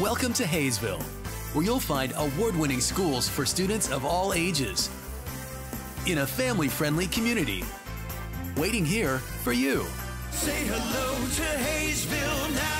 Welcome to Haysville, where you'll find award-winning schools for students of all ages in a family-friendly community. Waiting here for you. Say hello to Haysville now.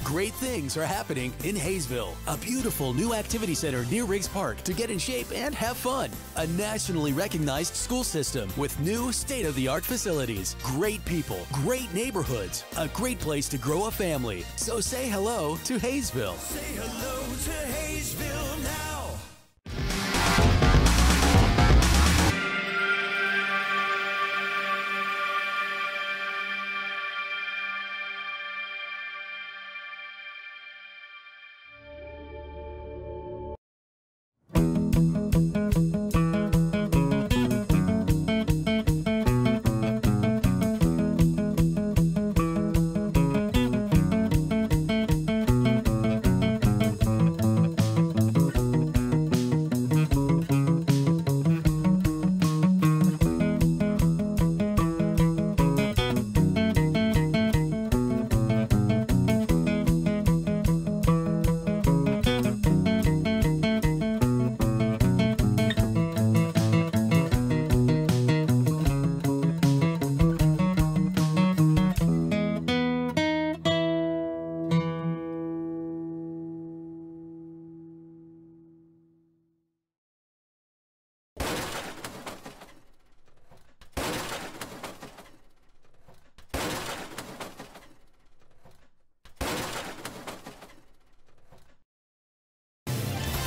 Great things are happening in Haysville, a beautiful new activity center near Riggs Park to get in shape and have fun. A nationally recognized school system with new state-of-the-art facilities, great people, great neighborhoods, a great place to grow a family. So say hello to Haysville. Say hello to Haysville now.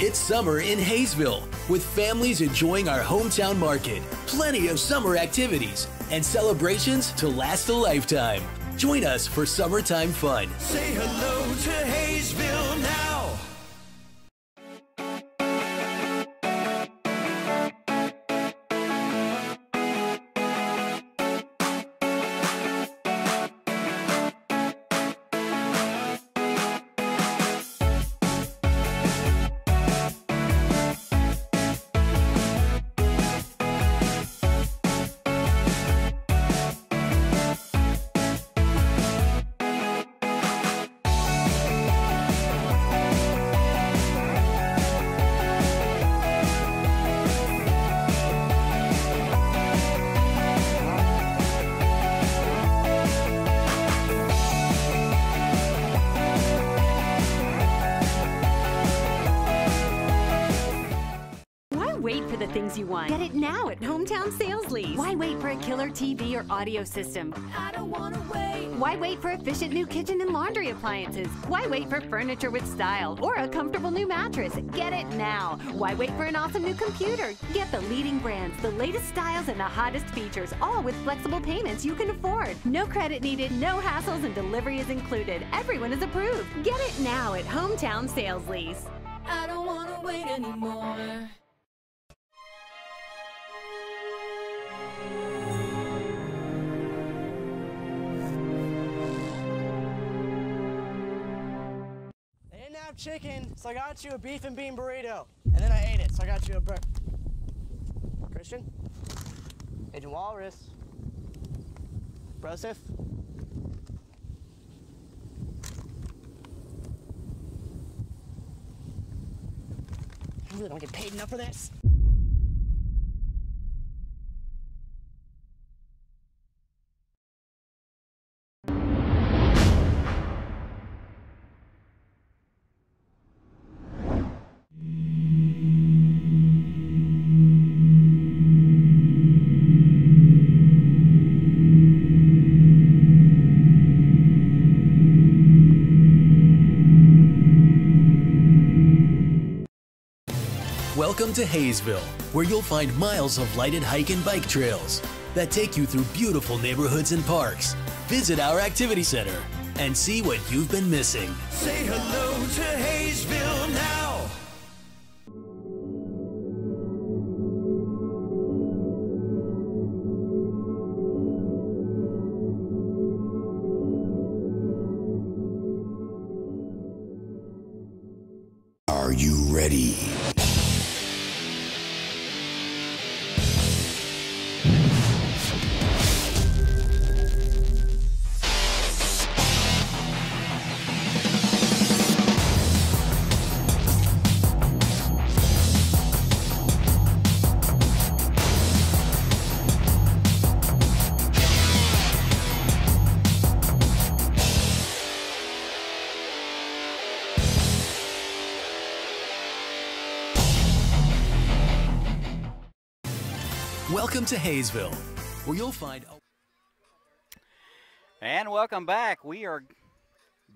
It's summer in Haysville, with families enjoying our hometown market, plenty of summer activities, and celebrations to last a lifetime. Join us for summertime fun. Say hello to Haysville now. Wait for the things you want. Get it now at Hometown Sales Lease. Why wait for a killer TV or audio system? I don't want to wait. Why wait for efficient new kitchen and laundry appliances? Why wait for furniture with style or a comfortable new mattress? Get it now. Why wait for an awesome new computer? Get the leading brands, the latest styles, and the hottest features, all with flexible payments you can afford. No credit needed, no hassles, and delivery is included. Everyone is approved. Get it now at Hometown Sales Lease. I don't want to wait anymore. Chicken, so I got you a beef and bean burrito, and then I ate it, so I got you a Christian, Agent Walrus, Broseph. I really don't get paid enough for this. Welcome to Haysville, where you'll find miles of lighted hike and bike trails that take you through beautiful neighborhoods and parks. Visit our activity center and see what you've been missing. Say hello to Haysville now. Are you ready? Welcome to Haysville, where you'll find... And welcome back. We are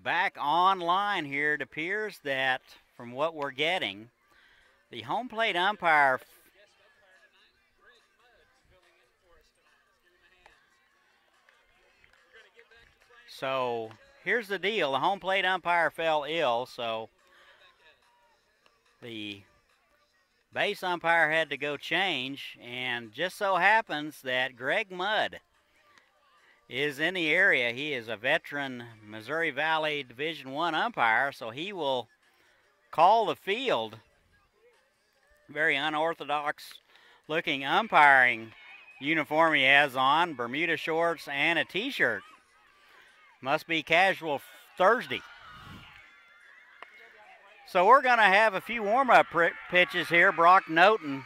back online here. It appears that, from what we're getting, the home plate umpire... So, here's the deal. The home plate umpire fell ill, so the base umpire had to go change, and just so happens that Greg Mudd is in the area. He is a veteran Missouri Valley Division I umpire, so he will call the field. Very unorthodox looking umpiring uniform he has on, Bermuda shorts and a t-shirt. Must be casual Thursday. So we're going to have a few warm-up pitches here. Brock Noten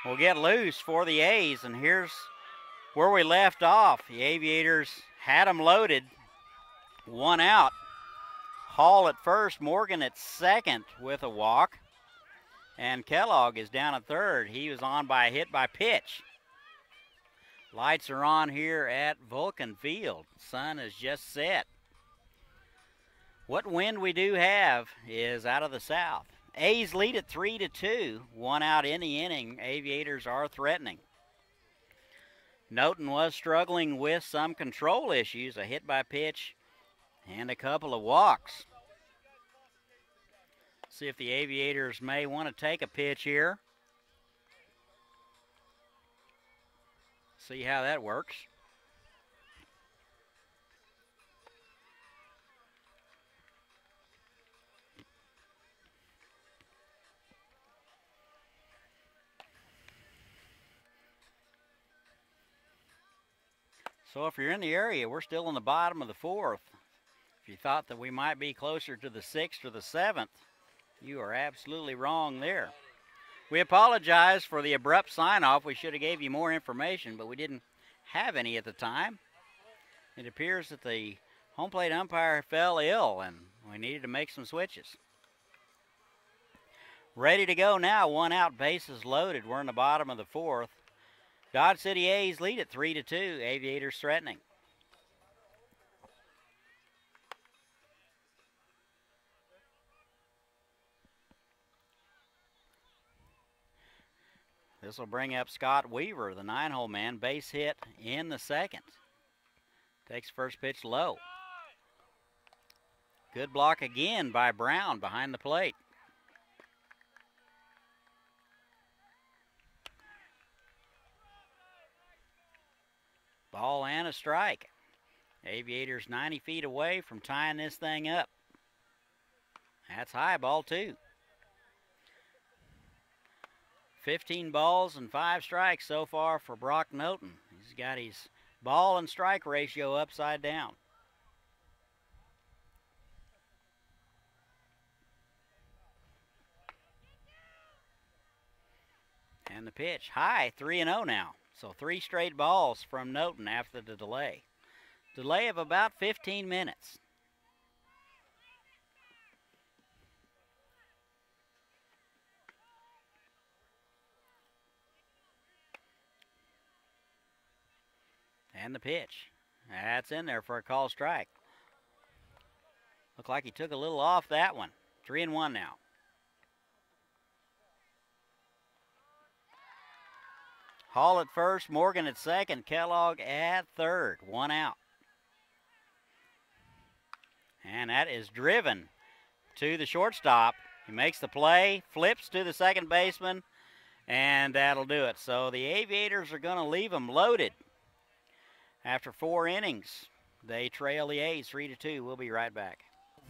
will get loose for the A's, and here's where we left off. The Aviators had them loaded. One out. Hall at first, Morgan at second with a walk, and Kellogg is down at third. He was on by a hit by pitch. Lights are on here at Vulcan Field. Sun has just set. What wind we do have is out of the south. A's lead at 3-2. One out in the inning. Aviators are threatening. Noten was struggling with some control issues, a hit by pitch and a couple of walks. See if the Aviators may want to take a pitch here. See how that works. So if you're in the area, we're still in the bottom of the fourth. If you thought that we might be closer to the sixth or the seventh, you are absolutely wrong there. We apologize for the abrupt sign-off. We should have gave you more information, but we didn't have any at the time. It appears that the home plate umpire fell ill, and we needed to make some switches. Ready to go now. One out, bases loaded. We're in the bottom of the fourth. Dodge City A's lead at 3-2. Aviators threatening. This will bring up Scott Weaver, the 9-hole man. Base hit in the second. Takes first pitch low. Good block again by Brown behind the plate. Ball and a strike. Aviators 90 feet away from tying this thing up. That's high, ball two. 15 balls and 5 strikes so far for Brock Noten. He's got his ball and strike ratio upside down. And the pitch, high, 3-0 now. So 3 straight balls from Noten after the delay. Delay of about 15 minutes. And the pitch. That's in there for a call strike. Looked like he took a little off that one. 3-1 now. Hall at first, Morgan at second, Kellogg at third. One out. And that is driven to the shortstop. He makes the play, flips to the second baseman, and that'll do it. So the Aviators are going to leave them loaded. After 4 innings, they trail the A's 3-2. We'll be right back.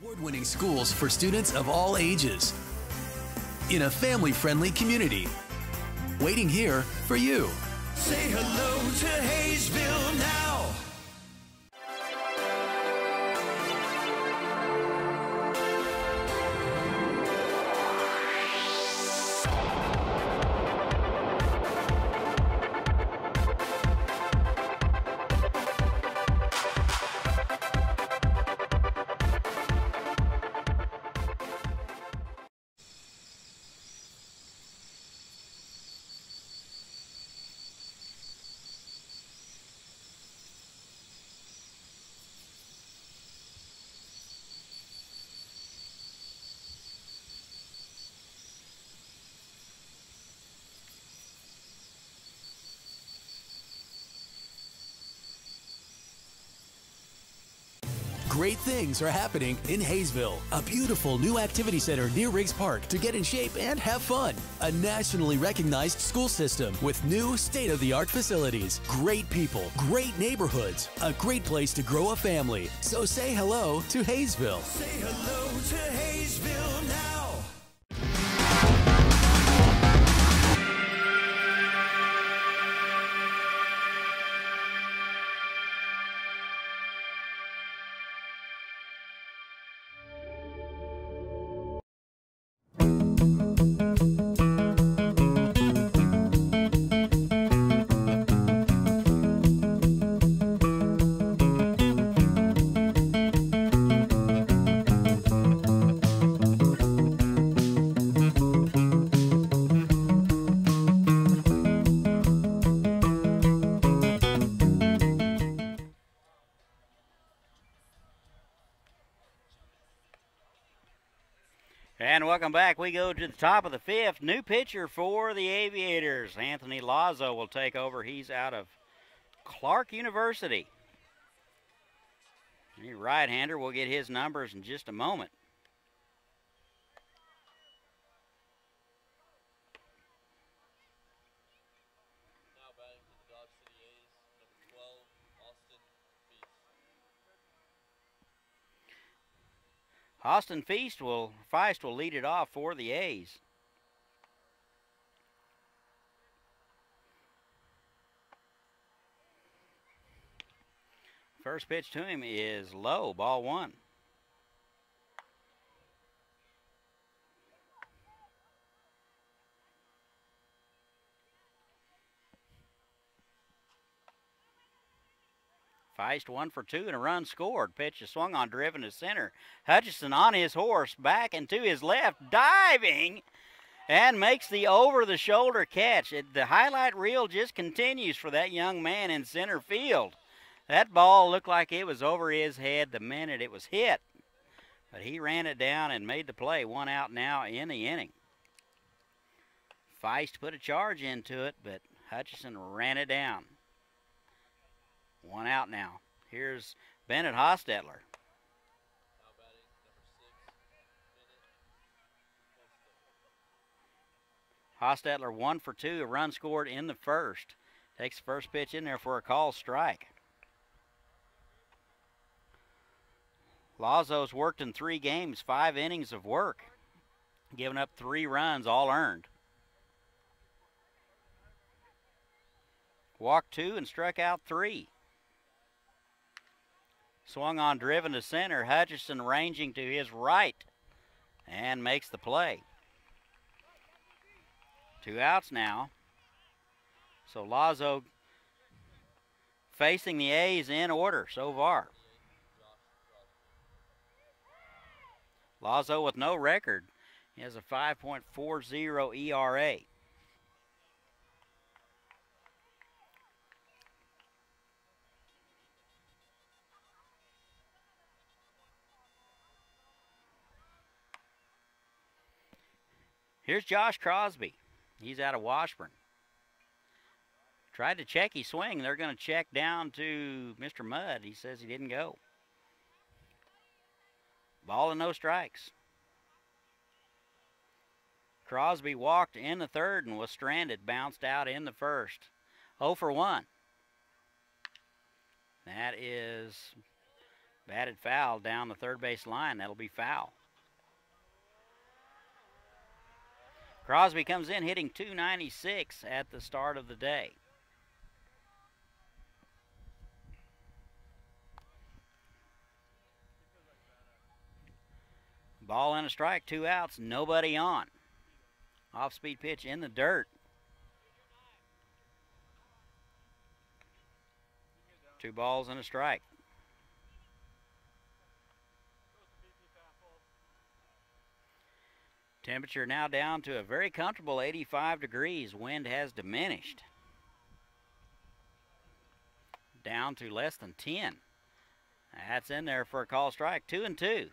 Award-winning schools for students of all ages in a family-friendly community. Waiting here for you. Say hello to Haysville now. Great things are happening in Haysville. A beautiful new activity center near Riggs Park to get in shape and have fun. A nationally recognized school system with new state-of-the-art facilities. Great people, great neighborhoods, a great place to grow a family. So say hello to Haysville. Say hello to Haysville now. And welcome back. We go to the top of the 5th. New pitcher for the Aviators. Anthony Lazo will take over. He's out of Clark University. The right-hander will get his numbers in just a moment. Now batting for the Dodge City A's, number 12, Austin Feast. Austin Feist will lead it off for the A's. First pitch to him is low, ball 1. Feist 1 for 2 and a run scored. Pitch is swung on, driven to center. Hutchison on his horse, back and to his left, diving, and makes the over-the-shoulder catch. The highlight reel just continues for that young man in center field. That ball looked like it was over his head the minute it was hit, but he ran it down and made the play. 1 out now in the inning. Feist put a charge into it, but Hutchison ran it down. 1 out now. Here's Bennett Hostetler. Now batting, number 6, Bennett. Hostetler 1 for 2, a run scored in the first. Takes the first pitch in there for a called strike. Lazo's worked in 3 games, 5 innings of work, giving up 3 runs, all earned. Walked 2 and struck out 3. Swung on, driven to center. Hutchison ranging to his right and makes the play. 2 outs now. So Lazo facing the A's in order so far. Lazo with no record. He has a 5.40 ERA. Here's Josh Crosby. He's out of Washburn. Tried to check his swing. They're going to check down to Mr. Mudd. He says he didn't go. Ball and no strikes. Crosby walked in the third and was stranded, bounced out in the first. 0 for 1. That is batted foul down the third base line. That'll be foul. Crosby comes in hitting .296 at the start of the day. Ball and a strike, 2 outs, nobody on. Off-speed pitch in the dirt. 2 balls and a strike. Temperature now down to a very comfortable 85 degrees. Wind has diminished down to less than 10. That's in there for a call strike. 2-2.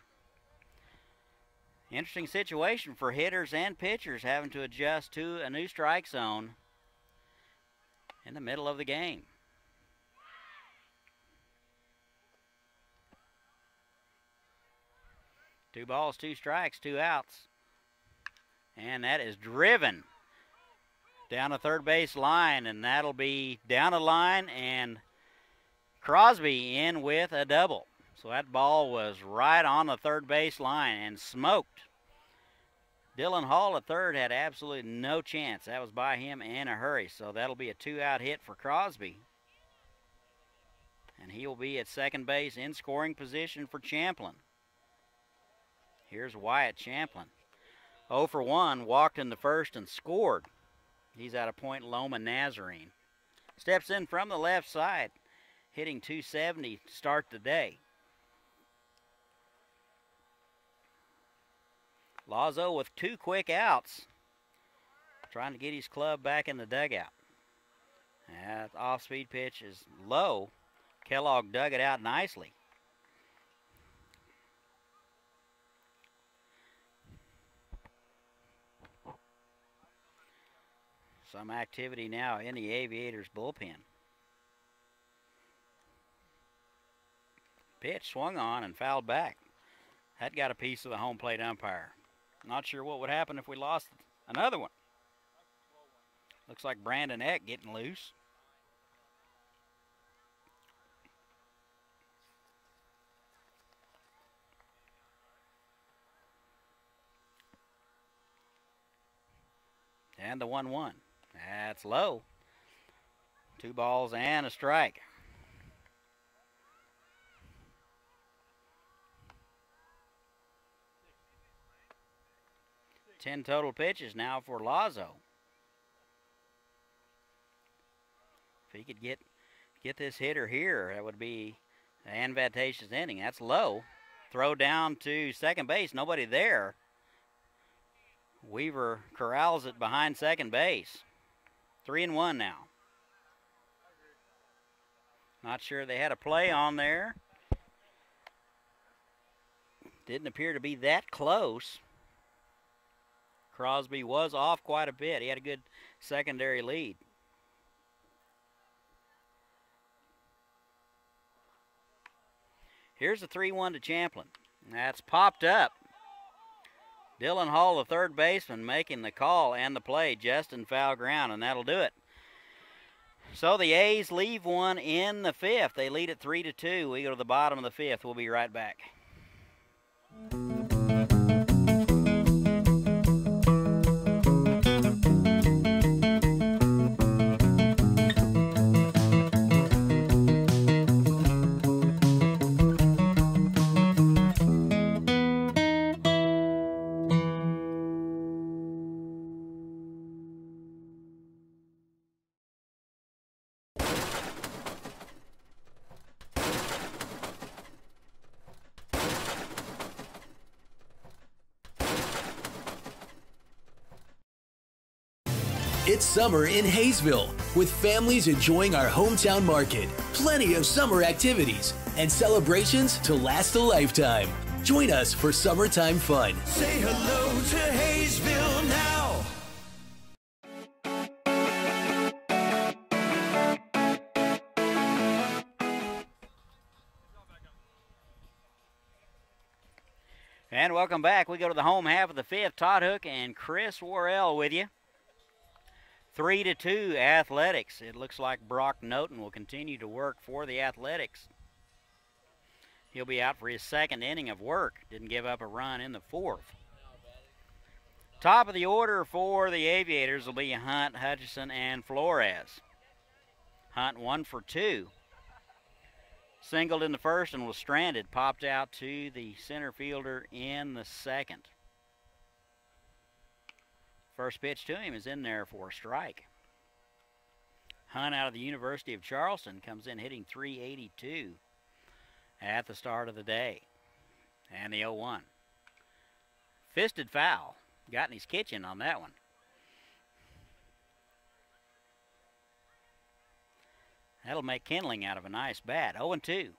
Interesting situation for hitters and pitchers having to adjust to a new strike zone in the middle of the game. Two balls, 2 strikes, 2 outs. And that is driven down the third base line, and that'll be down the line, and Crosby in with a double. So that ball was right on the third base line and smoked. Dylan Hall at third had absolutely no chance. That was by him in a hurry. So that'll be a 2-out hit for Crosby. And he will be at second base in scoring position for Champlin. Here's Wyatt Champlin. 0 for 1, walked in the first and scored. He's out of Point Loma Nazarene. Steps in from the left side, hitting .270 to start the day. Lazo with 2 quick outs, trying to get his club back in the dugout. That off-speed pitch is low. Kellogg dug it out nicely. Some activity now in the Aviators bullpen. Pitch swung on and fouled back. That got a piece of the home plate umpire. Not sure what would happen if we lost another one. Looks like Brandon Eck getting loose. And the 1-1. That's low. 2 balls and a strike. Ten total pitches now for Lazo. If he could get this hitter here, that would be an advantageous inning. That's low. Throw down to second base. Nobody there. Weaver corrals it behind second base. 3-1 now. Not sure they had a play on there. Didn't appear to be that close. Crosby was off quite a bit. He had a good secondary lead. Here's the 3-1 to Champlin. That's popped up. Dylan Hall, the third baseman, making the call and the play just in foul ground, and that'll do it. So the A's leave one in the 5th. They lead it 3-2. We go to the bottom of the 5th. We'll be right back. It's summer in Haysville, with families enjoying our hometown market, plenty of summer activities, and celebrations to last a lifetime. Join us for summertime fun. Say hello to Haysville now. And welcome back. We go to the home half of the fifth. Todd Hook and Chris Worrell with you. 3-2 Athletics. It looks like Brock Noten will continue to work for the Athletics. He'll be out for his second inning of work. Didn't give up a run in the fourth. Top of the order for the Aviators will be Hunt, Hutchison, and Flores. Hunt 1 for 2. Singled in the first and was stranded. Popped out to the center fielder in the second. First pitch to him is in there for a strike. Hunt out of the University of Charleston comes in hitting .382 at the start of the day. And the 0-1. Fisted foul. Got in his kitchen on that one. That'll make kindling out of a nice bat. 0-2.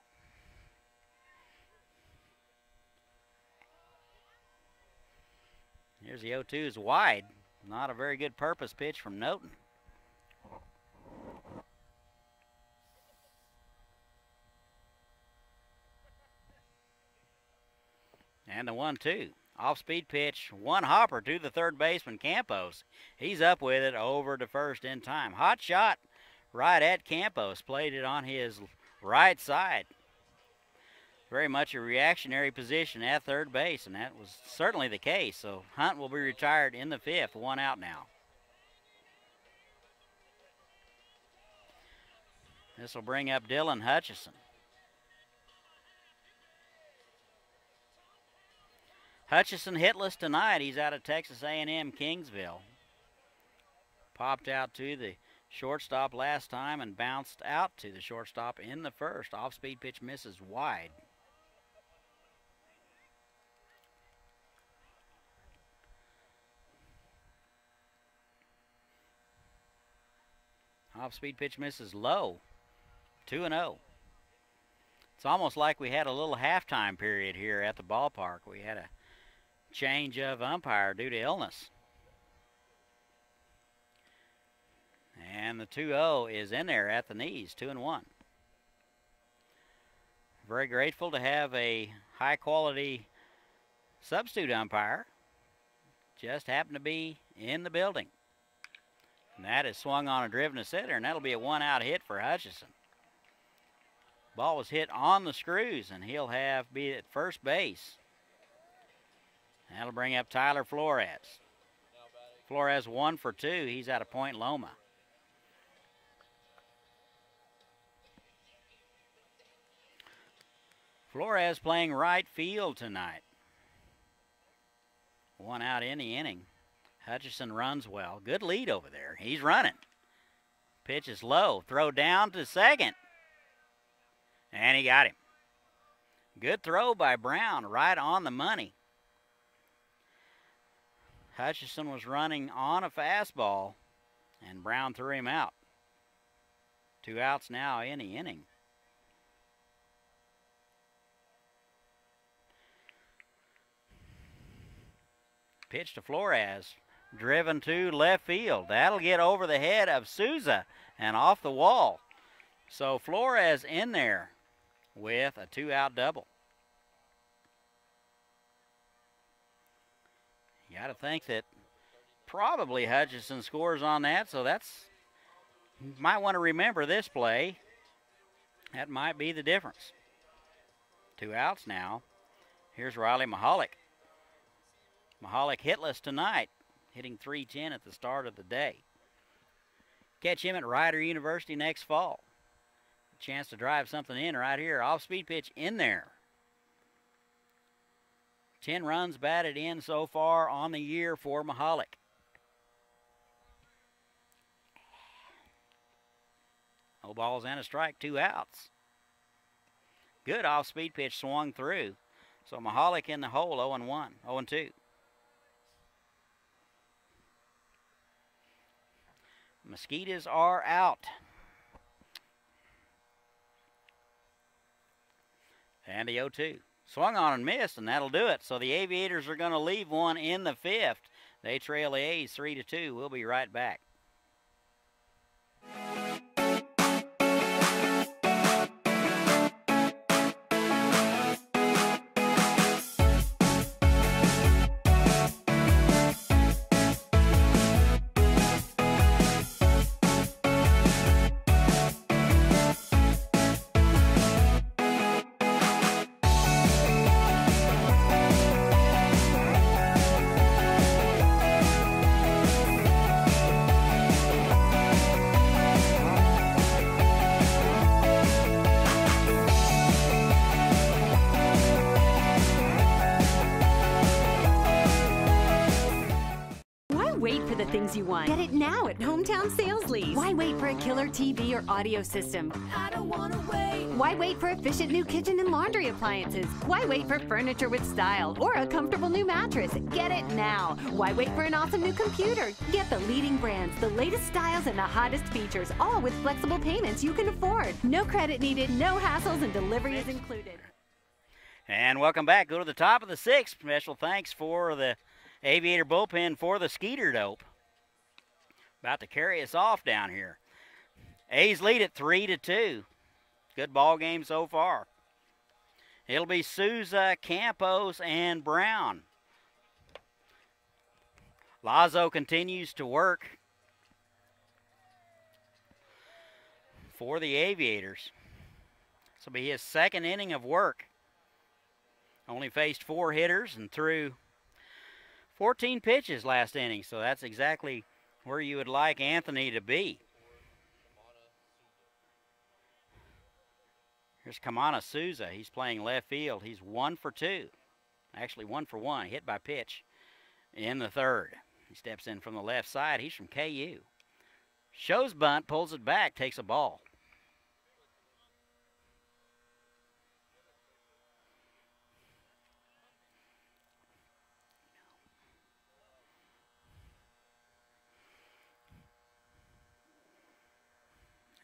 Here's the 0-2's wide. Not a very good purpose pitch from Noten. And the 1-2. Off-speed pitch, one hopper to the third baseman, Campos. He's up with it over to first in time. Hot shot right at Campos. Played it on his right side. Very much a reactionary position at third base, and that was certainly the case. So Hunt will be retired in the fifth, 1 out now. This will bring up Dylan Hutchison. Hutchison hitless tonight. He's out of Texas A&M Kingsville. Popped out to the shortstop last time and bounced out to the shortstop in the first. Off-speed pitch misses wide. Off-speed pitch misses low. 2-0. It's almost like we had a little halftime period here at the ballpark. We had a change of umpire due to illness. And the 2-0 is in there at the knees, 2-1. Very grateful to have a high-quality substitute umpire. Just happened to be in the building. And that is swung on a driven to center, and that'll be a 1-out hit for Hutchison. Ball was hit on the screws, and he'll be at first base. That'll bring up Tyler Flores. Flores 1 for 2. He's out of Point Loma. Flores playing right field tonight. 1 out in the inning. Hutchison runs well. Good lead over there. He's running. Pitch is low. Throw down to second. And he got him. Good throw by Brown, right on the money. Hutchison was running on a fastball, and Brown threw him out. 2 outs now in the inning. Pitch to Flores, driven to left field. That'll get over the head of Souza and off the wall. So Flores in there with a 2-out double. You got to think that probably Hutchison scores on that, so you might want to remember this play. That might be the difference. 2 outs now. Here's Riley Mahalik. Mahalik hitless tonight, hitting .310 at the start of the day. Catch him at Rider University next fall. Chance to drive something in right here. Off-speed pitch in there. 10 runs batted in so far on the year for Mahalik. No balls and a strike, 2 outs. Good off-speed pitch swung through. So Mahalik in the hole, 0-1, 0-2. Mosquitoes are out. And the 0-2. Swung on and missed, and that'll do it. So the Aviators are going to leave one in the fifth. They trail the A's 3-2. We'll be right back. things you want. Get it now at Hometown Sales Lease. Why wait for a killer TV or audio system? I don't wanna wait. Why wait for efficient new kitchen and laundry appliances? Why wait for furniture with style or a comfortable new mattress? Get it now. Why wait for an awesome new computer? Get the leading brands, the latest styles, and the hottest features, all with flexible payments you can afford. No credit needed, no hassles, and delivery is included. And welcome back. Go to the top of the sixth. Special thanks for the Aviator bullpen for the Skeeter dope. About to carry us off down here. A's lead at 3-2. Good ball game so far. It'll be Souza, Campos, and Brown. Lazo continues to work for the Aviators. This will be his second inning of work. Only faced 4 hitters and threw 14 pitches last inning, so that's exactly where you would like Anthony to be. Here's Kamana Souza. He's playing left field. He's 1 for 2. Actually 1 for 1, hit by pitch in the third. He steps in from the left side. He's from KU. Shows bunt, pulls it back, takes a ball.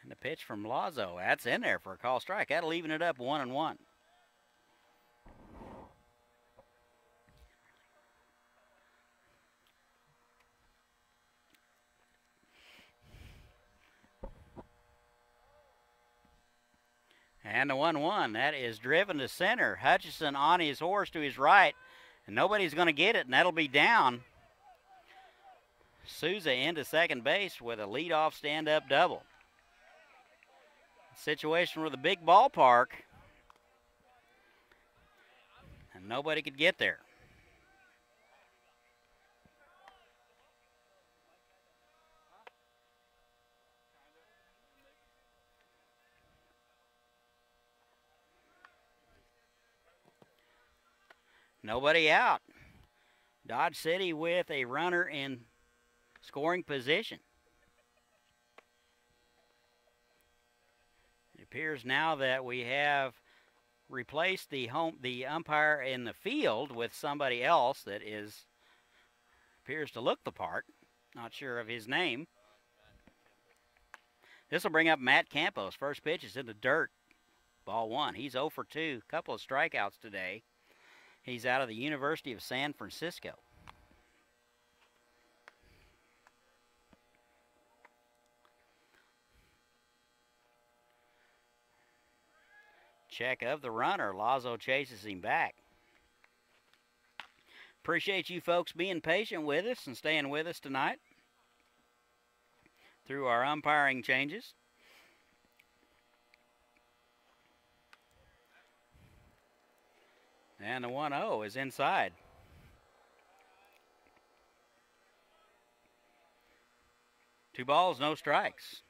And the pitch from Lazo, that's in there for a call strike. That'll even it up 1-1. And the 1-1, that is driven to center. Hutchison on his horse to his right, and nobody's going to get it, and that'll be down. Souza into second base with a leadoff stand-up double. Situation with a big ballpark, and nobody could get there. Nobody out. Dodge City with a runner in scoring position. It appears now that we have replaced the umpire in the field with somebody else that appears to look the part. Not sure of his name. This will bring up Matt Campos. First pitch is in the dirt. Ball 1. He's 0 for 2. Couple of strikeouts today. He's out of the University of San Francisco. Check of the runner. Lazo chases him back. Appreciate you folks being patient with us and staying with us tonight through our umpiring changes. And the 1-0 is inside. Two balls, no strikes.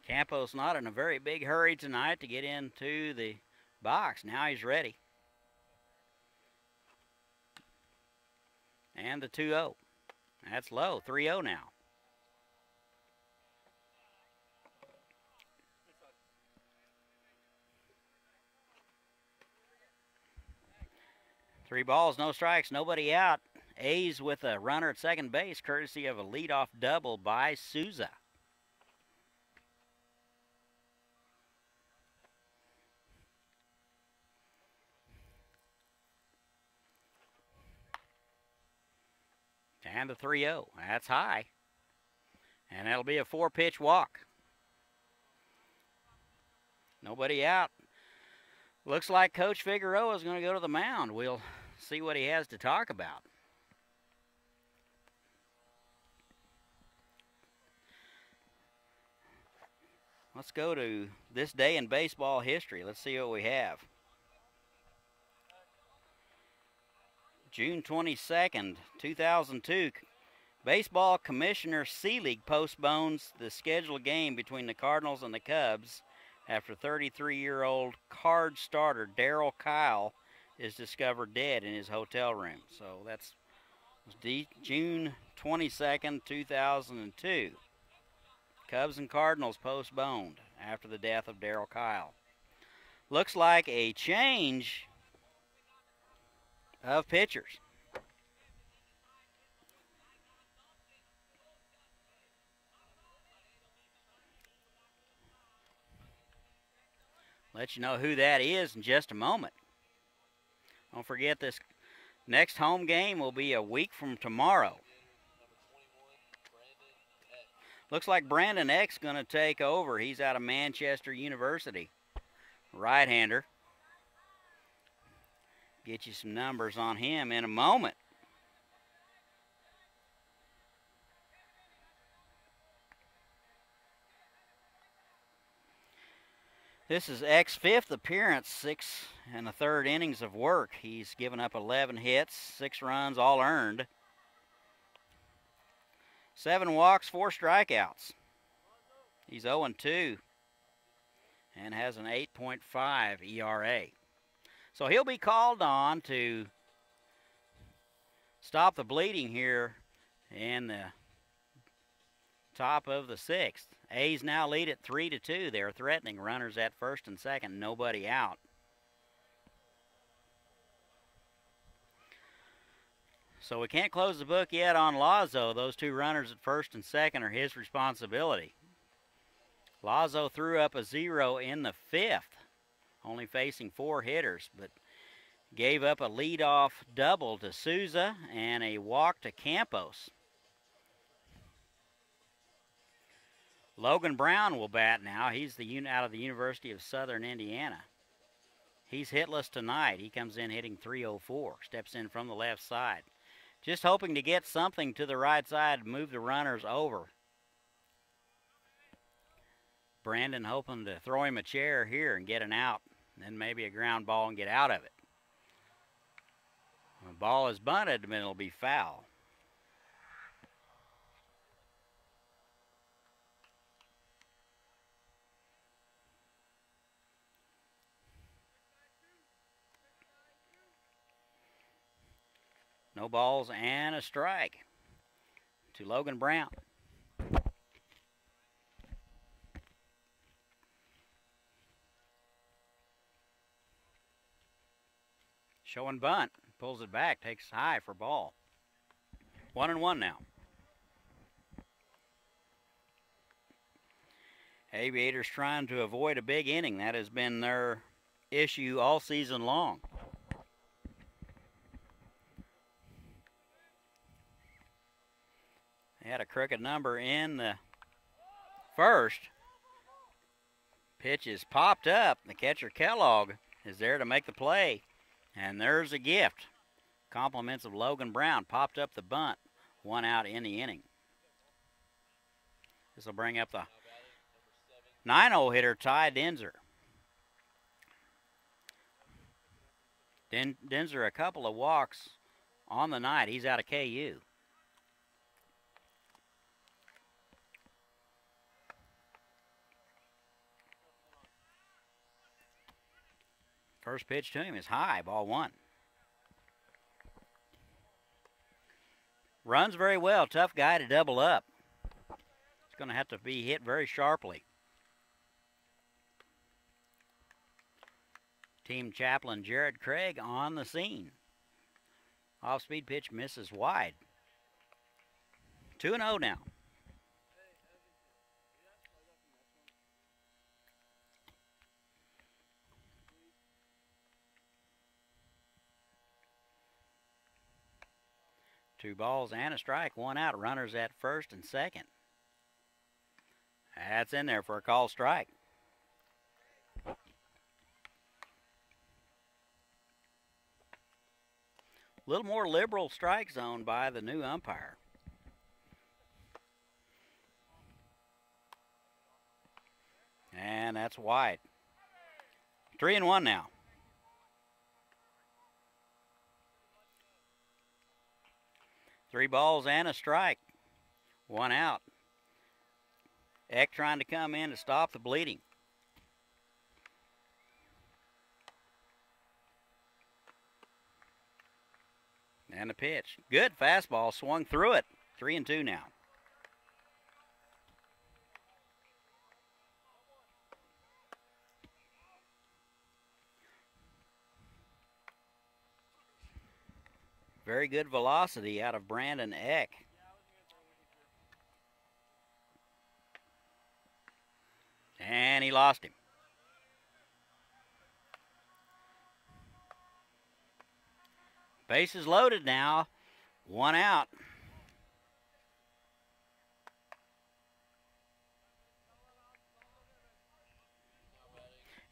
Campos not in a very big hurry tonight to get into the box. Now he's ready. And the 2-0. That's low. 3-0 now. Three balls, no strikes, nobody out. A's with a runner at second base, courtesy of a leadoff double by Souza. And the 3-0. That's high. And that'll be a 4-pitch walk. Nobody out. Looks like Coach Figueroa is going to go to the mound. We'll see what he has to talk about. Let's go to this day in baseball history. Let's see what we have. June 22nd, 2002. Baseball Commissioner Seelig postpones the scheduled game between the Cardinals and the Cubs after 33-year-old Card starter Darryl Kyle is discovered dead in his hotel room. So that's June 22nd, 2002. Cubs and Cardinals postponed after the death of Darryl Kyle. Looks like a change of pitchers. Let you know who that is in just a moment. Don't forget, this next home game will be a week from tomorrow. Looks like Brandon Eck's going to take over. He's out of Manchester University. Right-hander. Get you some numbers on him in a moment. This is Eck's 5th appearance, 6 1/3 innings of work. He's given up 11 hits, 6 runs, all earned. 7 walks, 4 strikeouts. He's 0-2 and has an 8.5 ERA. So he'll be called on to stop the bleeding here in the top of the 6th. A's now lead at 3-2. They're threatening runners at first and second, nobody out. So we can't close the book yet on Lazo. Those 2 runners at first and second are his responsibility. Lazo threw up a 0 in the 5th, only facing 4 hitters, but gave up a leadoff double to Souza and a walk to Campos. Logan Brown will bat now. He's out of the University of Southern Indiana. He's hitless tonight. He comes in hitting .304, steps in from the left side. Just hoping to get something to the right side, move the runners over. Brandon hoping to throw him a chair here and get an out, and then maybe a ground ball and get out of it. The ball is bunted, and it'll be foul. No balls and a strike to Logan Brown. Showing bunt, pulls it back, takes high for ball. 1-1 now. Aviators trying to avoid a big inning. That has been their issue all season long. They had a crooked number in the first. Pitch is popped up. The catcher, Kellogg, is there to make the play. And there's a gift. Compliments of Logan Brown. Popped up the bunt. 1 out in the inning. This will bring up the 9-0 hitter, Ty Denzer. Denzer, a couple of walks on the night. He's out of KU. First pitch to him is high, ball 1. Runs very well, tough guy to double up. It's going to have to be hit very sharply. Team chaplain Jared Craig on the scene. Off-speed pitch misses wide. 2-0 now. Two balls and a strike, 1 out. Runners at first and second. That's in there for a call strike. A little more liberal strike zone by the new umpire. And that's wide. 3-1 now. 3 balls and a strike. 1 out. Eck trying to come in to stop the bleeding. And the pitch. Good fastball, swung through it. 3-2 now. Very good velocity out of Brandon Eck. And he lost him. Bases loaded now. 1 out.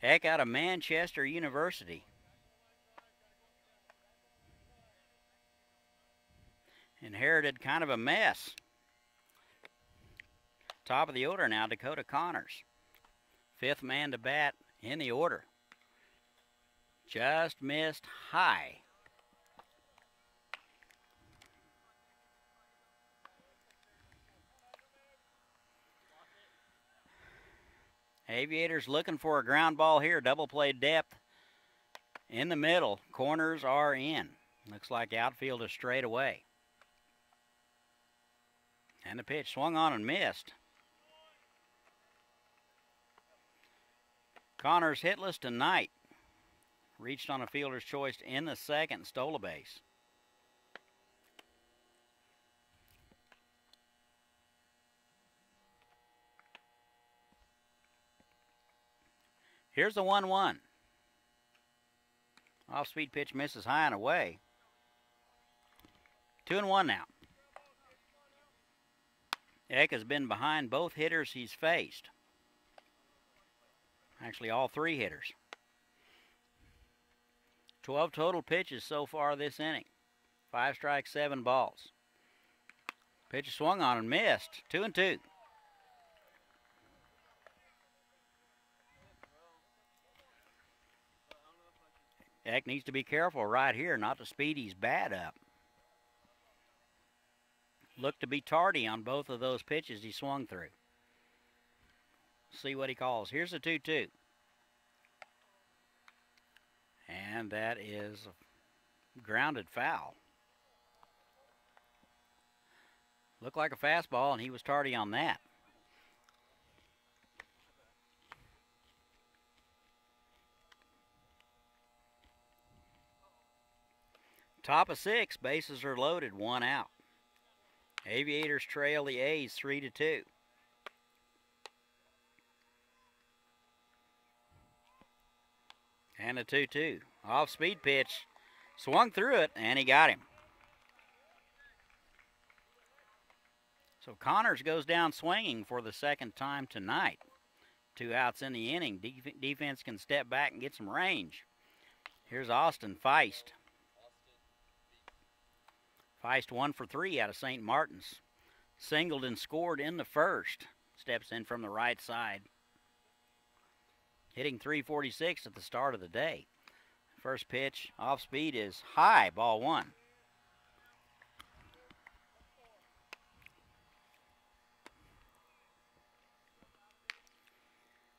Eck out of Manchester University. Inherited kind of a mess. Top of the order now, Dakota Connors. 5th man to bat in the order. Just missed high. Aviators looking for a ground ball here. Double play depth in the middle. Corners are in. Looks like the outfield is straight away. And the pitch swung on and missed. Connors hitless tonight. Reached on a fielder's choice in the second, stole a base. Here's the 1-1. Off-speed pitch misses high and away. 2-1 now. Eck has been behind both hitters he's faced. Actually, all 3 hitters. 12 total pitches so far this inning. 5 strikes, 7 balls. Pitch swung on and missed. 2-2. Eck needs to be careful right here not to speed his bat up. Looked to be tardy on both of those pitches he swung through. See what he calls. Here's a 2-2. And that is a grounded foul. Looked like a fastball, and he was tardy on that. Top of 6, bases are loaded, 1 out. Aviators trail the A's 3-2. And a 2-2. Off-speed pitch. Swung through it, and he got him. So Connors goes down swinging for the second time tonight. 2 outs in the inning. Defense can step back and get some range. Here's Austin Feist. Feist 1 for 3 out of St. Martin's. Singled and scored in the first. Steps in from the right side. Hitting .346 at the start of the day. First pitch off speed is high, ball 1.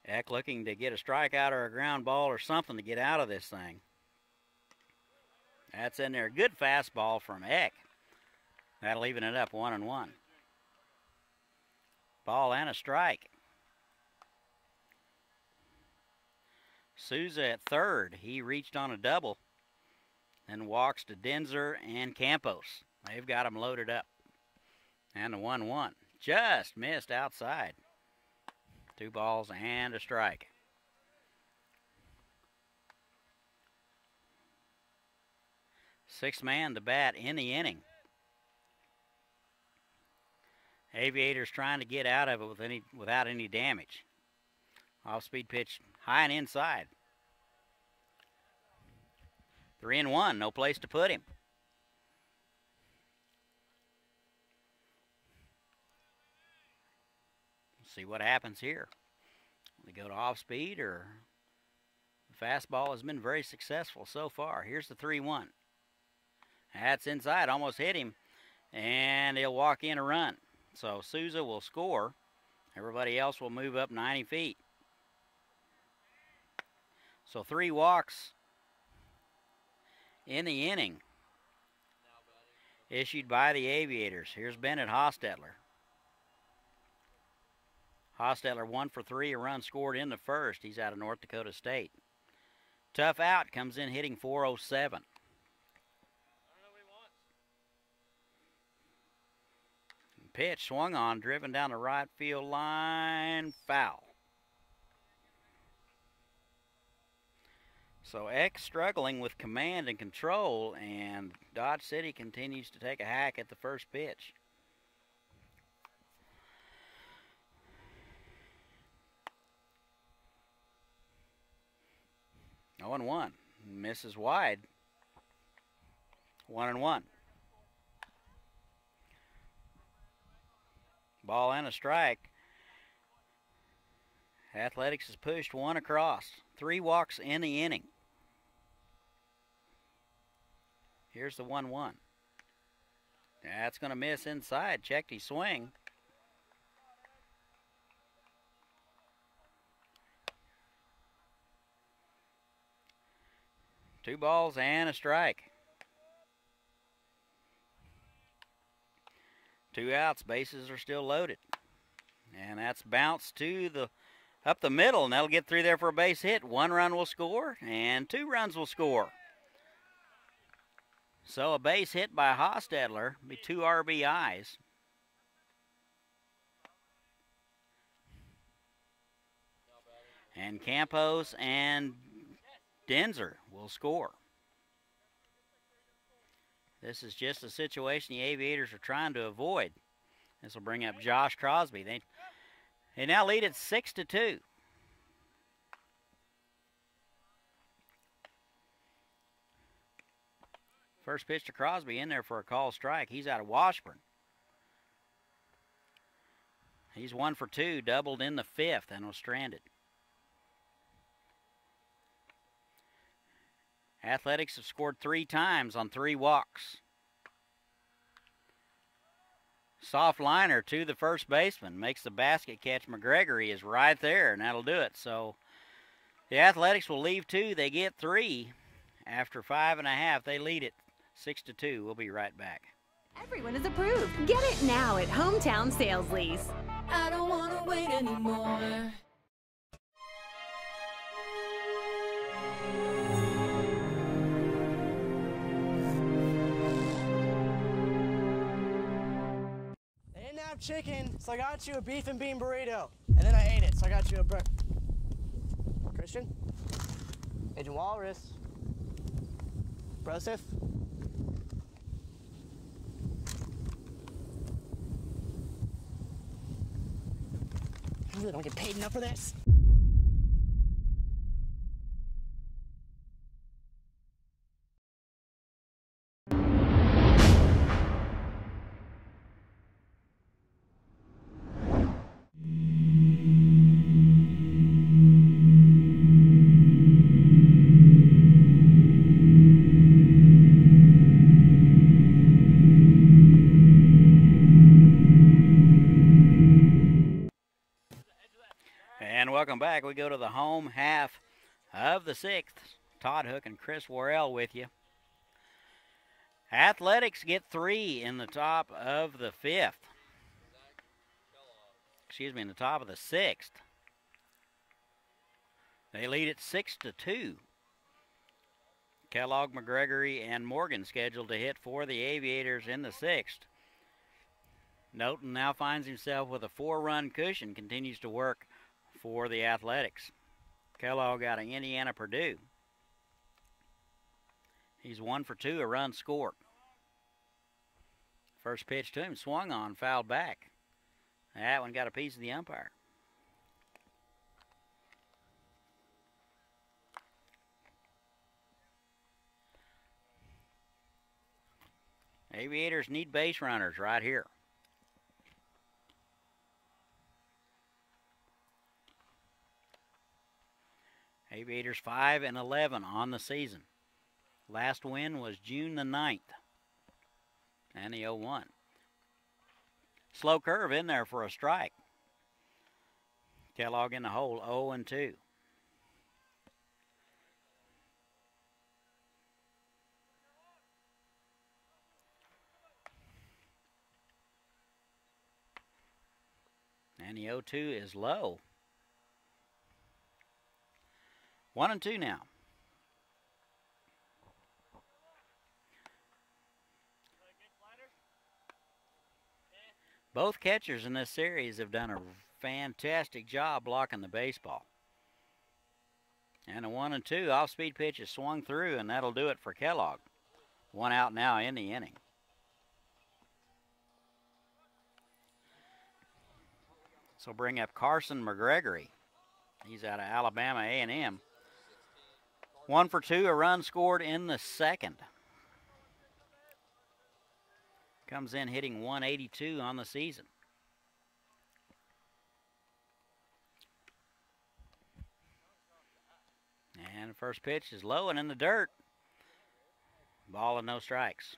Eck looking to get a strikeout or a ground ball or something to get out of this thing. That's in there. Good fastball from Eck. That'll even it up 1-1. Ball and a strike. Souza at third. He reached on a double. Then walks to Denzer and Campos. They've got him loaded up. And the 1-1. Just missed outside. 2 balls and a strike. Sixth man to bat in the inning. Aviators trying to get out of it without any damage. Off-speed pitch high and inside. 3-1, no place to put him. See what happens here. They go to off-speed, or the fastball has been very successful so far. Here's the 3-1. That's inside, almost hit him. and he'll walk in a run. So Souza will score. Everybody else will move up 90 feet. So 3 walks in the inning issued by the Aviators. Here's Bennett Hostetler. Hostetler 1 for 3, a run scored in the first. He's out of North Dakota State. Tough out, comes in hitting .407. Pitch swung on, driven down the right field line, foul. So X struggling with command and control, and Dodge City continues to take a hack at the first pitch. Oh, and 1. Misses wide. 1-1. Ball and a strike. Athletics has pushed 1 across. 3 walks in the inning. Here's the 1-1. That's going to miss inside. Checked his swing. Two balls and a strike. 2 outs, bases are still loaded. And that's bounced to the up the middle, and that'll get through there for a base hit. 1 run will score, and 2 runs will score. So a base hit by Hostetler, be 2 RBIs. And Campos and Denzer will score. This is just a situation the Aviators are trying to avoid. This will bring up Josh Crosby. They now lead at 6-2. First pitch to Crosby in there for a call strike. He's out of Washburn. He's 1 for 2, doubled in the 5th and was stranded. Athletics have scored 3 times on 3 walks. Soft liner to the first baseman. Makes the basket catch. McGregory is right there, and that'll do it. So the Athletics will leave 2. They get 3. After 5.5, they lead it 6-2. We'll be right back. Everyone is approved. Get it now at Hometown Sales Lease. I don't wanna wait anymore. They didn't have chicken, so I got you a beef and bean burrito. And then I ate it, so I got you a Christian? Agent Walrus. Broseph? I really don't get paid enough for this. Welcome back. We go to the home half of the 6th. Todd Hook and Chris Worrell with you. Athletics get 3 in the top of the 5th. Excuse me, in the top of the 6th. They lead it 6-2. Kellogg, McGregory, and Morgan scheduled to hit for the Aviators in the 6th. Knowlton now finds himself with a 4-run cushion, continues to work for the Athletics. Kellogg out of Indiana Purdue. He's 1 for 2, a run scored. First pitch to him, swung on, fouled back. That one got a piece of the umpire. Aviators need base runners right here. Aviators 5-11 on the season. Last win was June the 9th. And the 0-1. Slow curve in there for a strike. Kellogg in the hole, 0-2. And the 0-2 is low. 1-2 now. Both catchers in this series have done a fantastic job blocking the baseball. And a 1-2 off-speed pitch is swung through, and that'll do it for Kellogg. 1 out now in the inning. So bring up Carson McGregory. He's out of Alabama A&M. 1 for 2, a run scored in the second. Comes in hitting 182 on the season. And the first pitch is low and in the dirt. Ball and no strikes.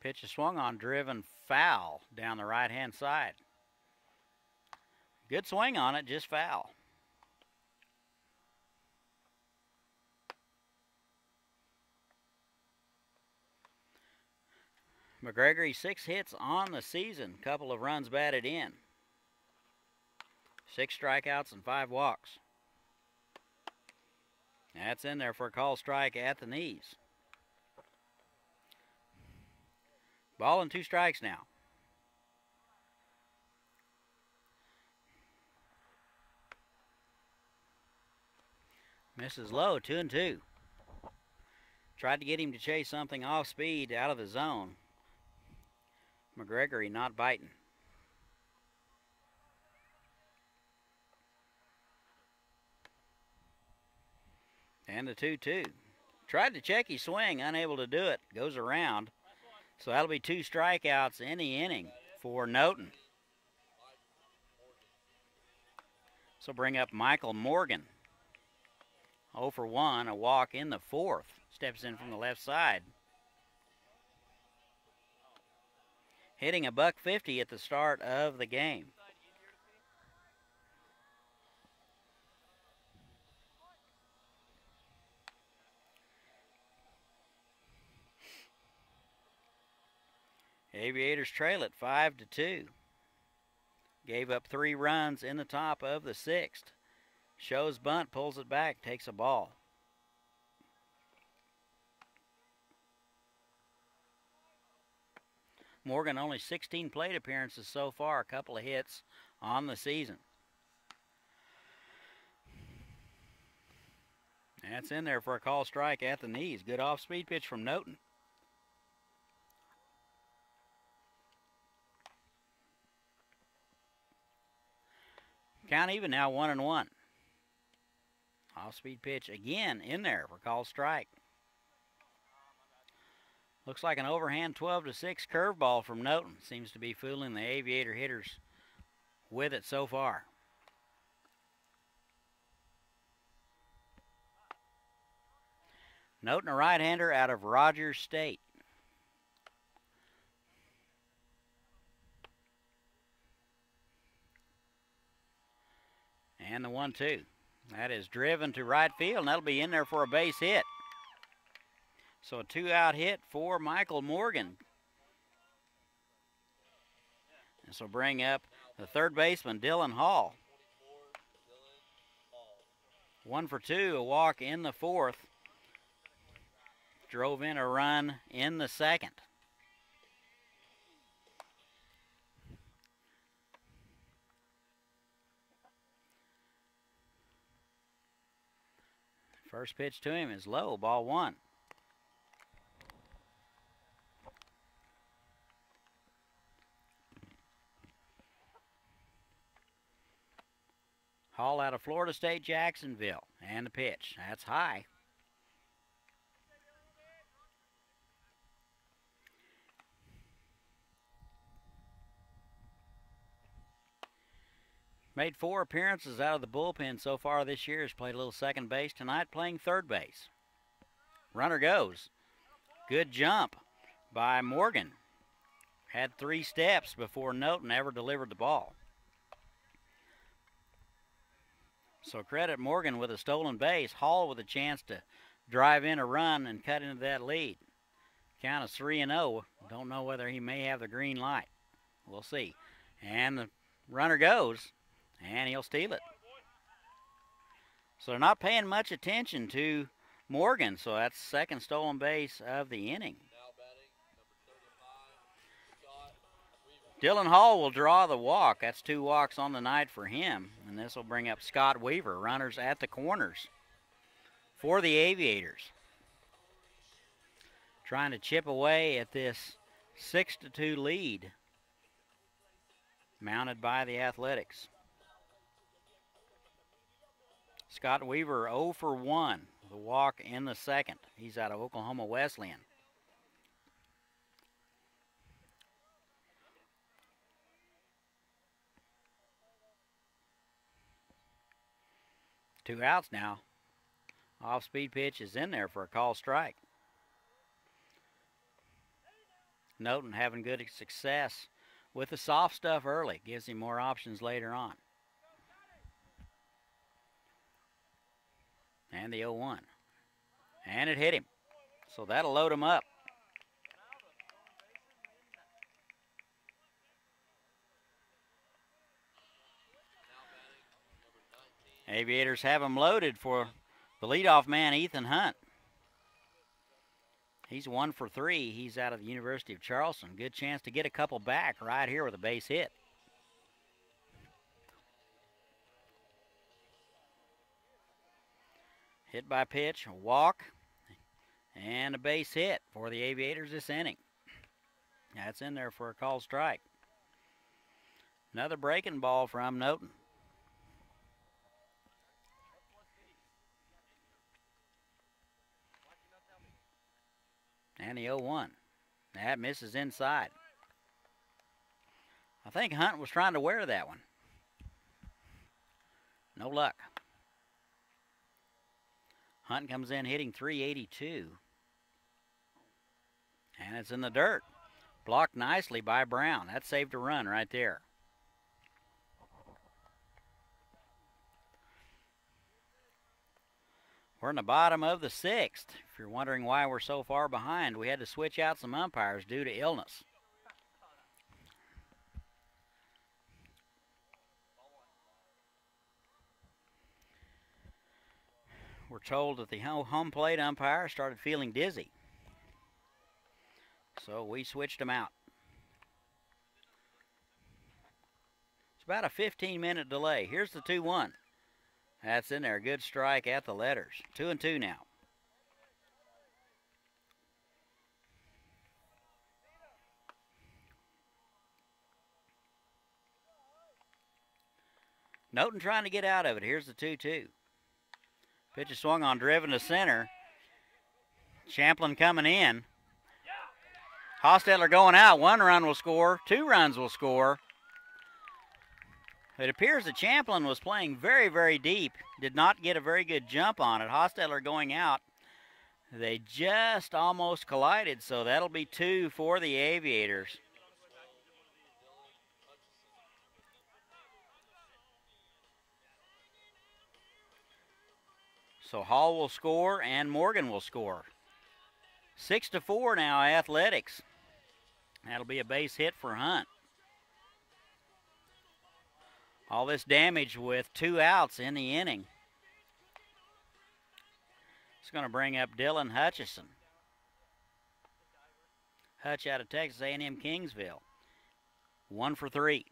Pitch is swung on, driven foul down the right-hand side. Good swing on it, just foul. McGregory 6 hits on the season, couple of runs batted in. 6 strikeouts and 5 walks. That's in there for a call strike at the knees. Ball and 2 strikes now. Misses low, 2-2. Tried to get him to chase something off speed out of the zone. McGregory not biting. And the 2-2. Tried to check his swing, unable to do it. Goes around. So that'll be 2 strikeouts in the inning for Noten. So bring up Michael Morgan. 0 for 1, a walk in the 4th. Steps in from the left side. Hitting a $150 at the start of the game. Aviators trail it 5-2. Gave up 3 runs in the top of the 6th. Shows bunt, pulls it back, takes a ball. Morgan only 16 plate appearances so far, a couple of hits on the season. That's in there for a call strike at the knees. Good off-speed pitch from Noten. Count even now, 1-1. Off-speed pitch again in there for call strike. Looks like an overhand 12-6 curveball from Noten. Seems to be fooling the Aviator hitters with it so far. Noten, a right-hander out of Rogers State. And the 1-2. That is driven to right field, and that'll be in there for a base hit. So a 2-out hit for Michael Morgan. This will bring up the third baseman, Dylan Hall. 1 for 2, a walk in the 4th. Drove in a run in the 2nd. First pitch to him is low, ball 1. Hall out of Florida State, Jacksonville. And the pitch. That's high. Made 4 appearances out of the bullpen so far this year. Has played a little second base tonight, playing third base. Runner goes. Good jump by Morgan. Had 3 steps before Noten ever delivered the ball. So credit Morgan with a stolen base. Hall with a chance to drive in a run and cut into that lead. Count is 3-0. Don't know whether he may have the green light. We'll see. And the runner goes, and he'll steal it. So they're not paying much attention to Morgan, so that's second stolen base of the inning. Now batting, number 35, Scott Weaver. Dylan Hall will draw the walk. That's 2 walks on the night for him, and this will bring up Scott Weaver. Runners at the corners for the Aviators. Trying to chip away at this 6-2 lead mounted by the Athletics. Scott Weaver 0 for 1 with a walk in the second. He's out of Oklahoma Wesleyan. Two outs now. Off-speed pitch is in there for a call strike. Noten having good success with the soft stuff early. Gives him more options later on. And the 0-1. And it hit him. So that'll load him up. Aviators have him loaded for the leadoff man, Ethan Hunt. He's 1 for 3. He's out of the University of Charleston. Good chance to get a couple back right here with a base hit. Hit by pitch, a walk, and a base hit for the Aviators this inning. That's in there for a called strike. Another breaking ball from Noten. And the 0-1. That misses inside. I think Hunt was trying to wear that one. No luck. Hunt comes in hitting .382. And it's in the dirt. Blocked nicely by Brown. That saved a run right there. We're in the bottom of the 6th. If you're wondering why we're so far behind, we had to switch out some umpires due to illness. We're told that the home plate umpire started feeling dizzy. So we switched him out. It's about a 15-minute delay. Here's the 2-1. That's in there. Good strike at the letters. 2-2 now. Noten trying to get out of it. Here's the 2-2. Pitch is swung on, driven to center. Champlin coming in. Hostetler going out. 1 run will score. 2 runs will score. It appears that Champlin was playing very, very deep. Did not get a very good jump on it. Hostetler going out. They just almost collided, so that'll be 2 for the Aviators. So Hall will score and Morgan will score. 6-4 now, Athletics. That'll be a base hit for Hunt. All this damage with 2 outs in the inning. It's going to bring up Dylan Hutchison. Hutch out of Texas A&M Kingsville. 1 for 3.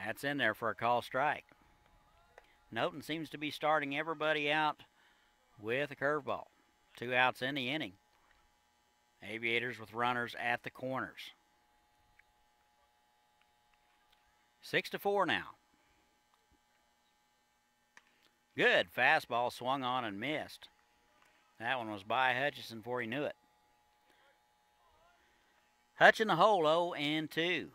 That's in there for a call strike. Noten seems to be starting everybody out with a curveball. 2 outs in the inning. Aviators with runners at the corners. 6-4 now. Good fastball swung on and missed. That one was by Hutchison before he knew it. Hutch in the hole, 0-2.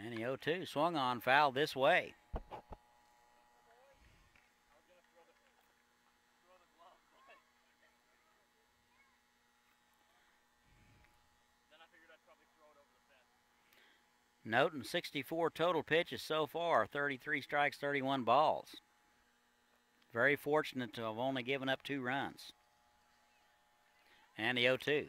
And the 0-2 swung on, foul this way. Noten 64 total pitches so far, 33 strikes, 31 balls. Very fortunate to have only given up 2 runs. And the 0-2.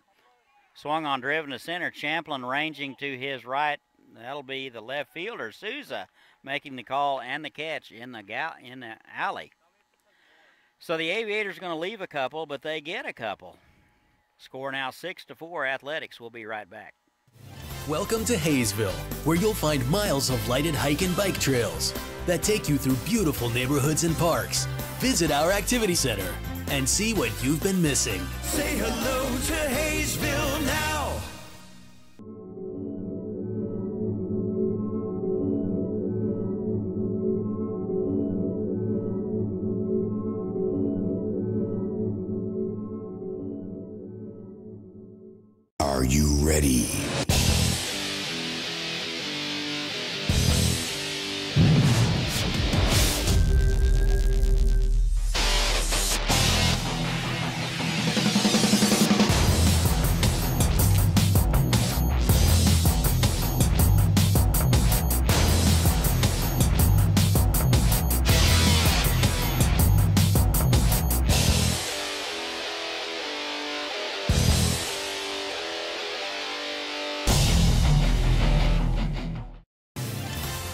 Swung on, driven to center. Champlin ranging to his right. That'll be the left fielder, Souza, making the call and the catch in the alley. So the Aviators are going to leave a couple, but they get a couple. Score now 6-4. Athletics. Will be right back. Welcome to Haysville, where you'll find miles of lighted hike and bike trails that take you through beautiful neighborhoods and parks. Visit our activity center and see what you've been missing. Say hello to Haysville now. Are you ready?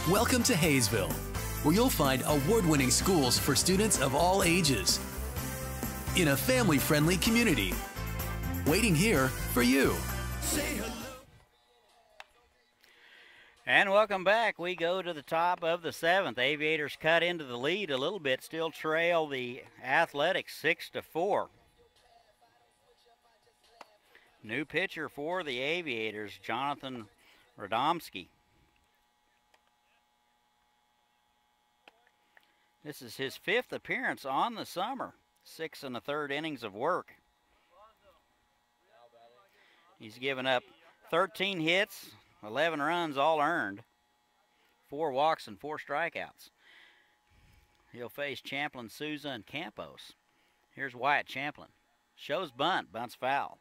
Welcome to Haysville, where you'll find award-winning schools for students of all ages in a family-friendly community. Waiting here for you. Say hello. And welcome back. We go to the top of the 7th. Aviators cut into the lead a little bit, still trail the Athletics 6-4. New pitcher for the Aviators, Jonathan Radomski. This is his 5th appearance on the summer. 6 1/3 innings of work. He's given up 13 hits, 11 runs, all earned, 4 walks and 4 strikeouts. He'll face Champlin, Souza, and Campos. Here's Wyatt Champlin. Shows bunt, bunts foul.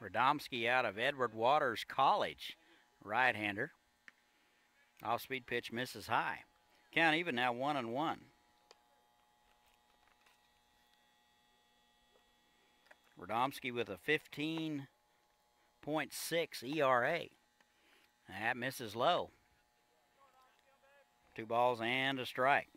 Radomski out of Edward Waters College, right-hander. Off-speed pitch misses high. Count even now, 1-1. Radomski with a 15.6 ERA. That misses low. 2 balls and a strike.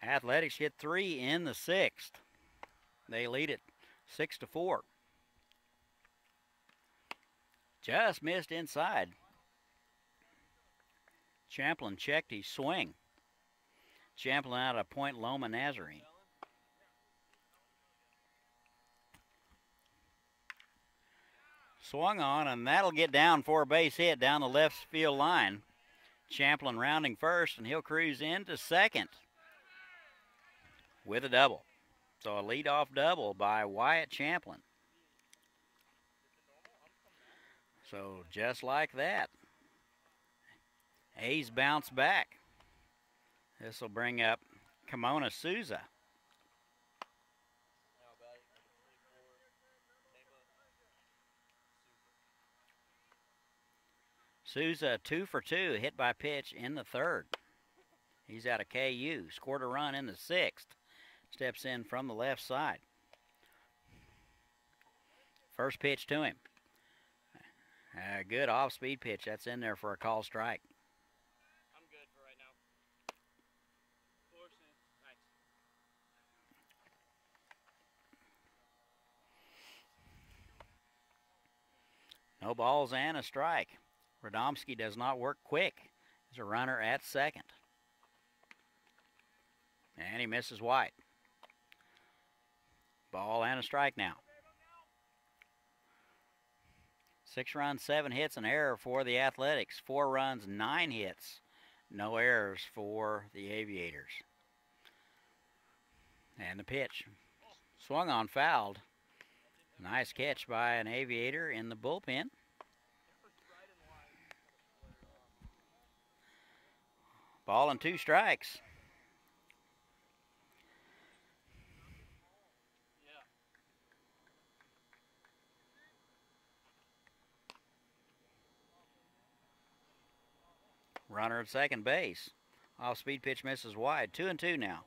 Athletics hit 3 in the 6th. They lead it 6-4. Just missed inside. Champlin checked his swing. Champlin out of Point Loma Nazarene. Swung on, and that'll get down for a base hit down the left field line. Champlin rounding first, and he'll cruise into second with a double. So a leadoff double by Wyatt Champlin. So just like that, A's bounce back. This will bring up Kimona Souza. Souza 2 for 2, hit by pitch in the 3rd. He's out of KU, scored a run in the 6th. Steps in from the left side. First pitch to him. A good off-speed pitch. That's in there for a call strike. I'm good for right now. Nice. No balls and a strike. Radomski does not work quick. There's a runner at second. And he misses wide. Ball and a strike now. 6 runs, 7 hits, an error for the Athletics. 4 runs, 9 hits, no errors for the Aviators. And the pitch. Swung on, fouled. Nice catch by an Aviator in the bullpen. Ball and 2 strikes. Runner at second base. Off-speed pitch misses wide. 2-2 now.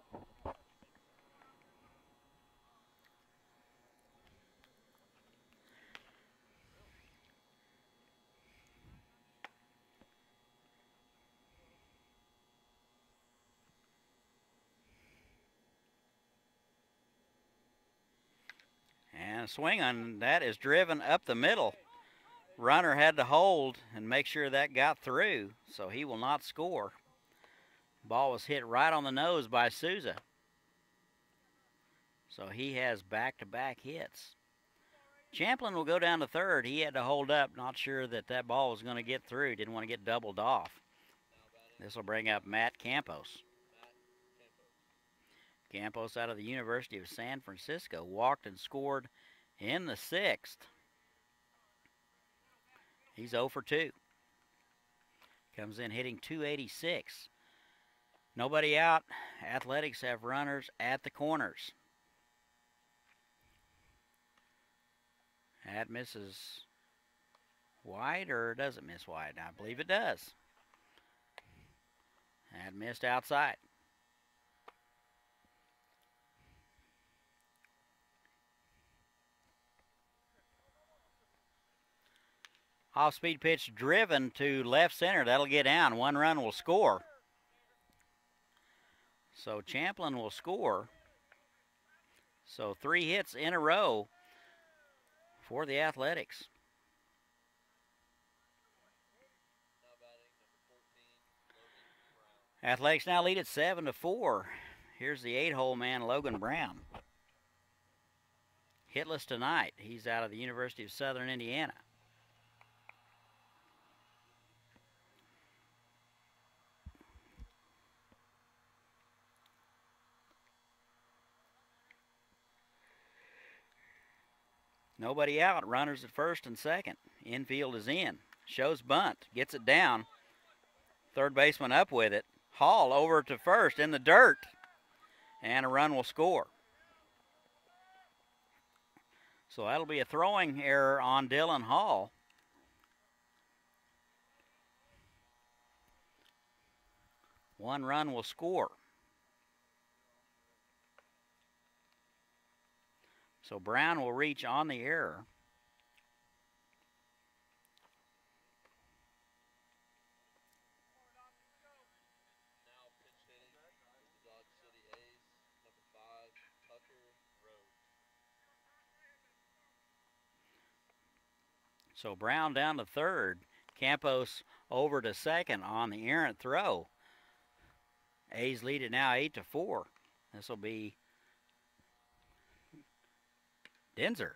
And a swing on that is driven up the middle. Runner had to hold and make sure that got through, so he will not score. Ball was hit right on the nose by Souza. So he has back-to-back hits. Champlin will go down to third. He had to hold up, not sure that that ball was going to get through. Didn't want to get doubled off. This will bring up Matt Campos. Campos out of the University of San Francisco. Walked and scored in the 6th. He's 0 for 2. Comes in hitting .286. Nobody out. Athletics have runners at the corners. That misses wide, or does it miss wide? I believe it does. That missed outside. Off-speed pitch driven to left center. That'll get down. 1 run will score. So Champlin will score. So 3 hits in a row for the Athletics. Athletics now lead at 7-4. Here's the 8-hole man, Logan Brown. Hitless tonight. He's out of the University of Southern Indiana. Nobody out. Runners at first and second. Infield is in. Shows bunt. Gets it down. Third baseman up with it. Hall over to first in the dirt. And a run will score. So that'll be a throwing error on Dylan Hall. One run will score. So Brown will reach on the error. Now pitch hitting the Dodge City A's, number 5, Tucker Rhodes. So Brown down to third. Campos over to second on the errant throw. A's lead it now 8-4. This will be Denzer.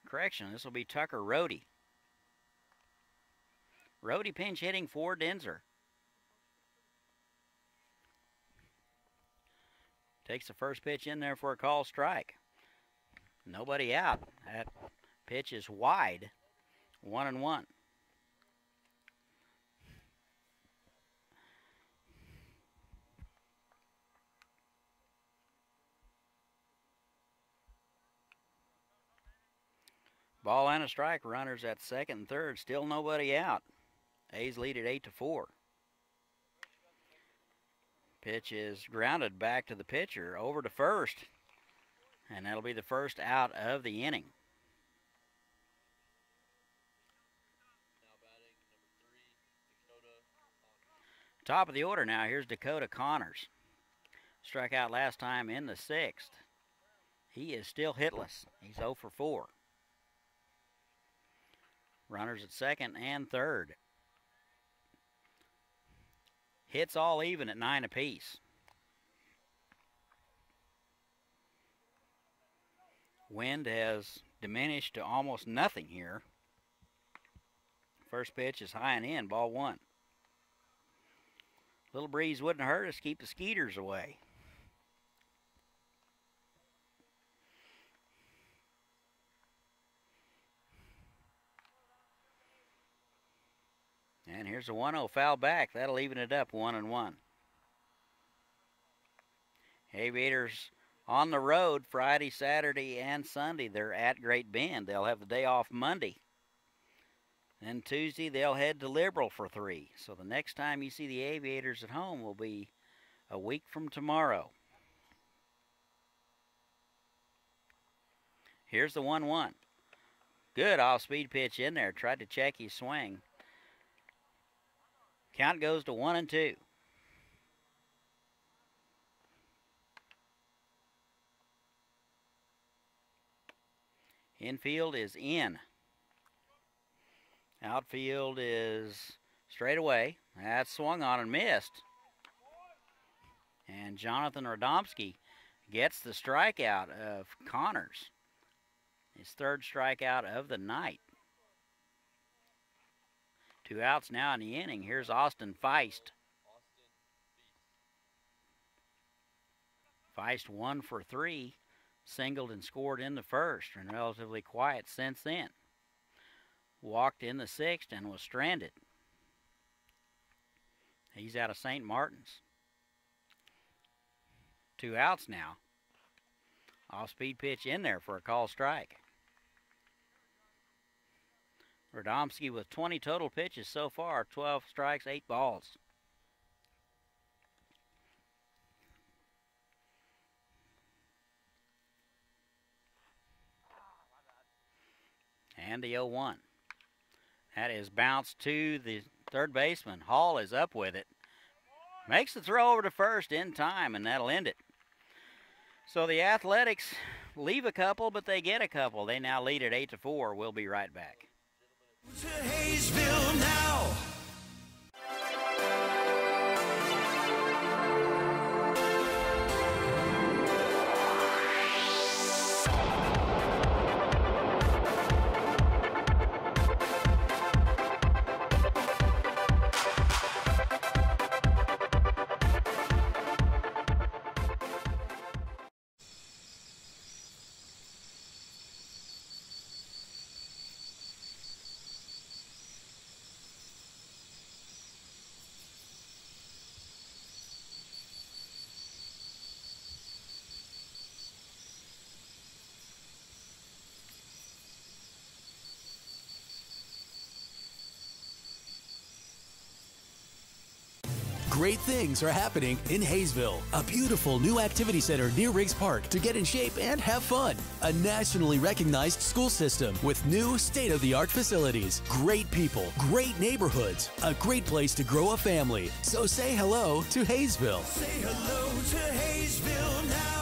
Correction, this will be Tucker Rohde. Rohde pinch hitting for Denzer. Takes the first pitch in there for a call strike. Nobody out. That pitch is wide. 1-1. Ball and a strike. Runners at second and third. Still nobody out. A's lead at 8-4. Pitch is grounded back to the pitcher. Over to first. And that'll be the first out of the inning. Now batting number 3, Dakota Connors. Top of the order now. Here's Dakota Connors. Struck out last time in the 6th. He is still hitless. He's 0 for 4. Runners at second and third. Hits all even at 9 apiece. Wind has diminished to almost nothing here. First pitch is high and in, ball 1. Little breeze wouldn't hurt us, keep the skeeters away. And here's a 1-0 foul back. That'll even it up 1-1. Aviators on the road Friday, Saturday, and Sunday. They're at Great Bend. They'll have the day off Monday. Then Tuesday, they'll head to Liberal for 3. So the next time you see the Aviators at home will be a week from tomorrow. Here's the 1-1. Good off-speed pitch in there. Tried to check his swing. Count goes to 1-2. Infield is in. Outfield is straight away. That's swung on and missed. And Jonathan Radomski gets the strikeout of Connors. His third strikeout of the night. 2 outs now in the inning. Here's Austin Feist. Feist 1 for 3. Singled and scored in the first and relatively quiet since then. Walked in the 6th and was stranded. He's out of St. Martin's. 2 outs now. Off-speed pitch in there for a call strike. Radomski with 20 total pitches so far, 12 strikes, 8 balls. And the 0-1. That is bounced to the third baseman. Hall is up with it. Makes the throw over to first in time, and that'll end it. So the Athletics leave a couple, but they get a couple. They now lead at 8-4. We'll be right back. To Haysville now. Great things are happening in Haysville. A beautiful new activity center near Riggs Park to get in shape and have fun. A nationally recognized school system with new state-of-the-art facilities. Great people, great neighborhoods, a great place to grow a family. So say hello to Haysville. Say hello to Haysville now.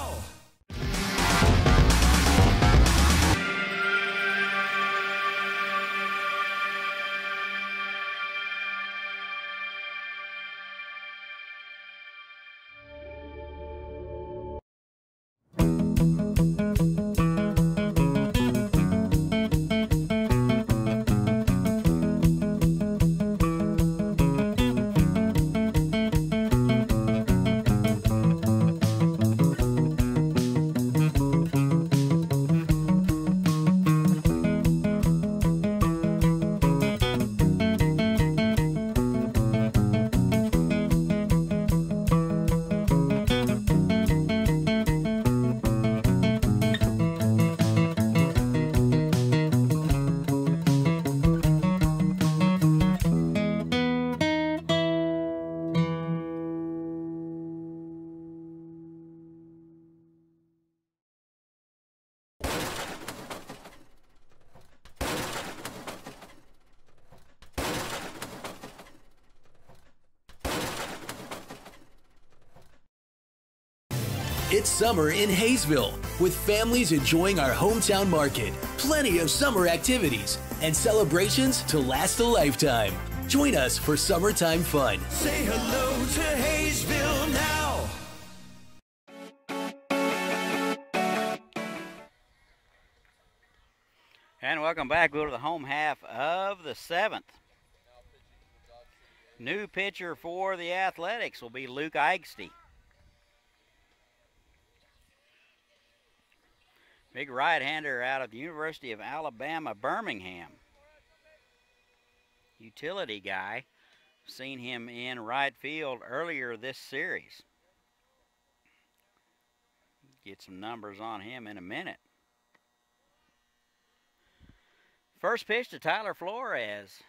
It's summer in Haysville. with families enjoying our hometown market, plenty of summer activities, and celebrations to last a lifetime. Join us for summertime fun. Say hello to Haysville now. And welcome back. Go to the home half of the 7th. New pitcher for the Athletics will be Luke Eigsty. Big right-hander out of the University of Alabama, Birmingham. Utility guy. Seen him in right field earlier this series. Get some numbers on him in a minute. First pitch to Tyler Flores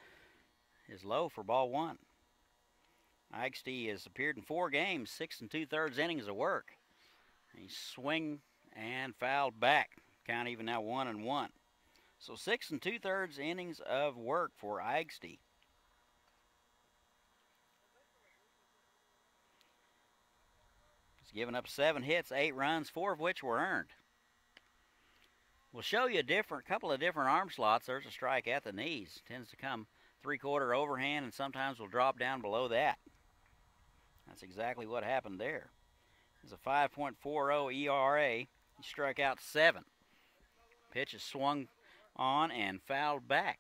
is low for ball 1. Eigsty has appeared in 4 games, 6 2/3 innings of work. He swing and fouled back. Count even now 1-1. So 6 2/3 innings of work for Eigsty. He's given up 7 hits, 8 runs, 4 of which were earned. We'll show you a couple of different arm slots. There's a strike at the knees. Tends to come 3/4 overhand and sometimes will drop down below that. That's exactly what happened there. It's a 5.40 ERA. He struck out 7. Pitch is swung on and fouled back.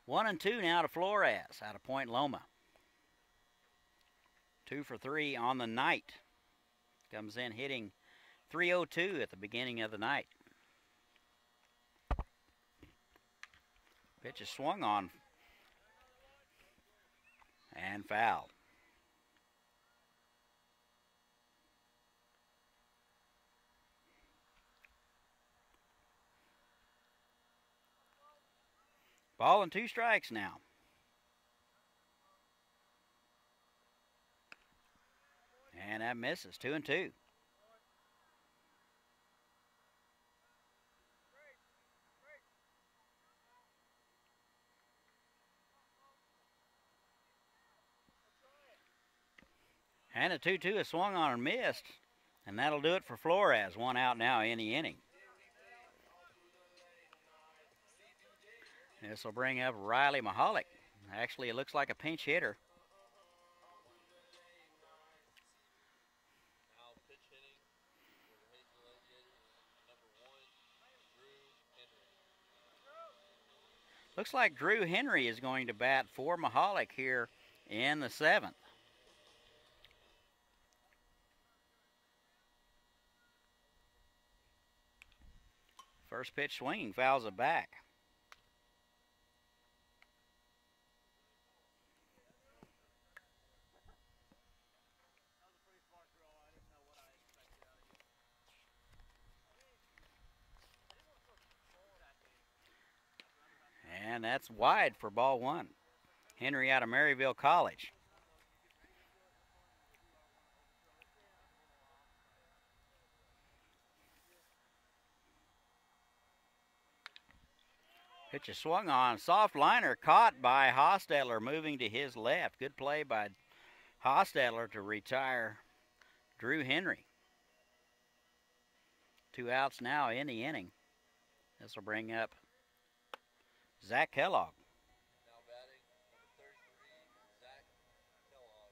1-2 now to Flores out of Point Loma. 2 for 3 on the night. Comes in hitting .302 at the beginning of the night. Pitch is swung on and fouled. Ball and 2 strikes now. And that misses. 2-2. And a 2-2 is swung on and missed. And that'll do it for Flores. 1 out now in the inning. This will bring up Riley Mahalik. Actually, it looks like a pinch hitter. Now pitch hitting for the Haysville Aviators, number 1, Drew Henry. Looks like Drew Henry is going to bat for Mahalik here in the 7th. First pitch swinging, fouls it back. And that's wide for ball 1. Henry out of Maryville College. Pitch is swung on. Soft liner caught by Hostetler, moving to his left. Good play by Hostetler to retire Drew Henry. 2 outs now in the inning. This will bring up Zach Kellogg. Now batting, number 33, Zach Kellogg.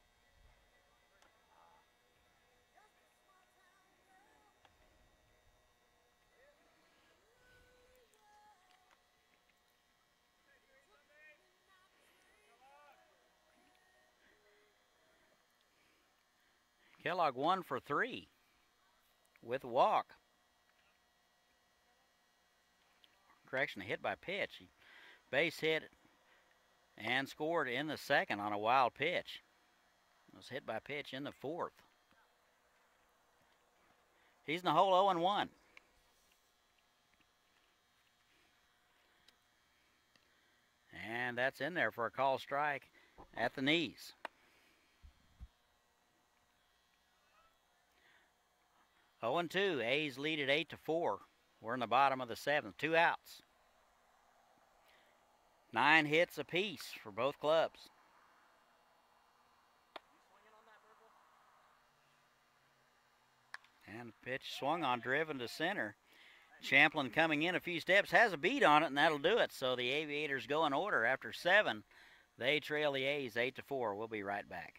Kellogg 1 for 3 with a walk. Correction, a hit by pitch. He base hit and scored in the 2nd on a wild pitch. It was hit by pitch in the 4th. He's in the hole 0-1. And that's in there for a call strike at the knees. Oh and 2. A's lead at 8-4. We're in the bottom of the 7th. 2 outs. 9 hits apiece for both clubs. And the pitch swung on, driven to center. Champlin coming in a few steps, has a beat on it, and that'll do it. So the Aviators go in order after 7. They trail the A's 8-4. We'll be right back.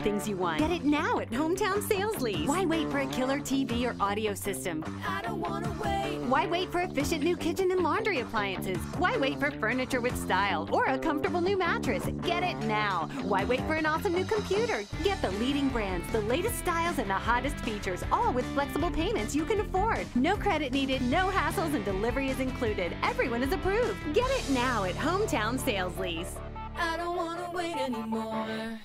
Things you want. Get it now at Hometown Sales Lease. Why wait for a killer TV or audio system? I don't wanna wait. Why wait for efficient new kitchen and laundry appliances? Why wait for furniture with style or a comfortable new mattress? Get it now. Why wait for an awesome new computer? Get the leading brands, the latest styles, and the hottest features, all with flexible payments you can afford. No credit needed, no hassles, and delivery is included. Everyone is approved. Get it now at Hometown Sales Lease. I don't wanna wait anymore.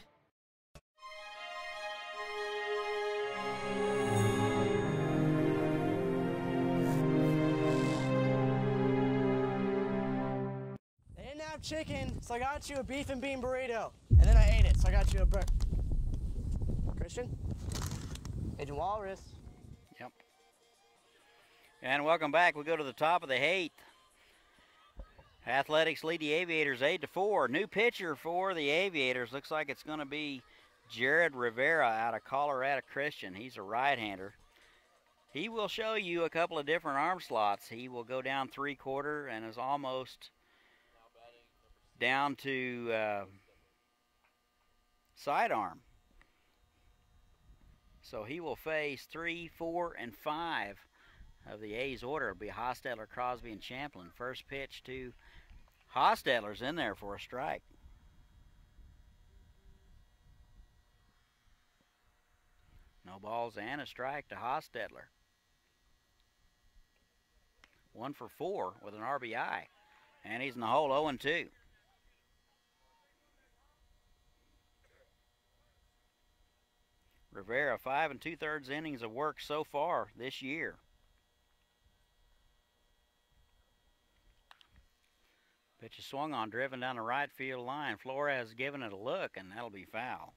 Chicken, so I got you a beef and bean burrito, and then I ate it, so I got you a Christian? Agent Walrus. Yep. And welcome back. We go to the top of the 8th. Athletics lead the Aviators 8-4. New pitcher for the Aviators. Looks like it's going to be Jared Rivera out of Colorado Christian. He's a right-hander. He will show you a couple of different arm slots. He will go down 3/4 and is almost down to sidearm. So he will face 3, 4, and 5 of the A's order. It'll be Hostetler, Crosby, and Champlin. First pitch to Hostetler's in there for a strike. No balls and a strike to Hostetler. 1 for 4 with an RBI. And he's in the hole 0-2. Rivera, 5 2/3 innings of work so far this year. Pitch is swung on, driven down the right field line. Flores giving it a look, and that'll be foul.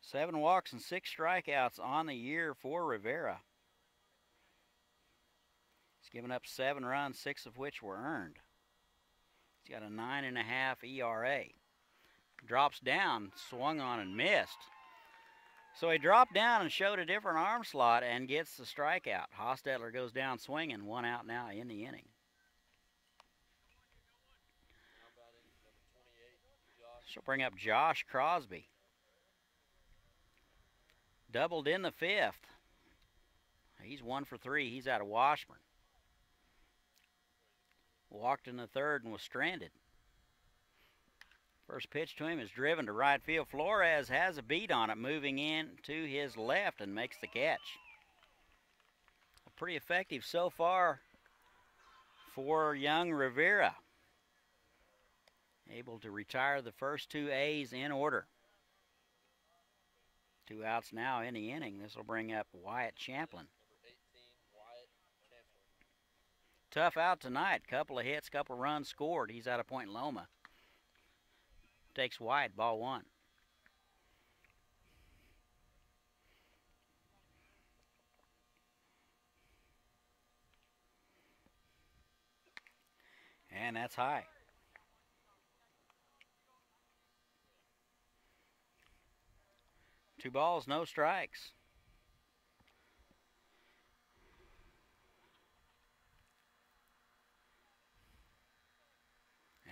Seven walks and 6 strikeouts on the year for Rivera. Given up 7 runs, 6 of which were earned. He's got a 9.5 ERA. Drops down, swung on and missed. So he dropped down and showed a different arm slot and gets the strikeout. Hostetler goes down swinging, 1 out now in the inning. She'll bring up Josh Crosby. Doubled in the 5th. He's 1 for 3. He's out of Washburn. Walked in the 3rd and was stranded. First pitch to him is driven to right field. Flores has a beat on it, moving in to his left and makes the catch. Pretty effective so far for young Rivera. Able to retire the first 2 A's in order. 2 outs now in the inning. This will bring up Wyatt Champlin. Tough out tonight. Couple of hits, couple of runs scored. He's out of Point Loma. Takes wide, ball 1. And that's high. Two balls, no strikes.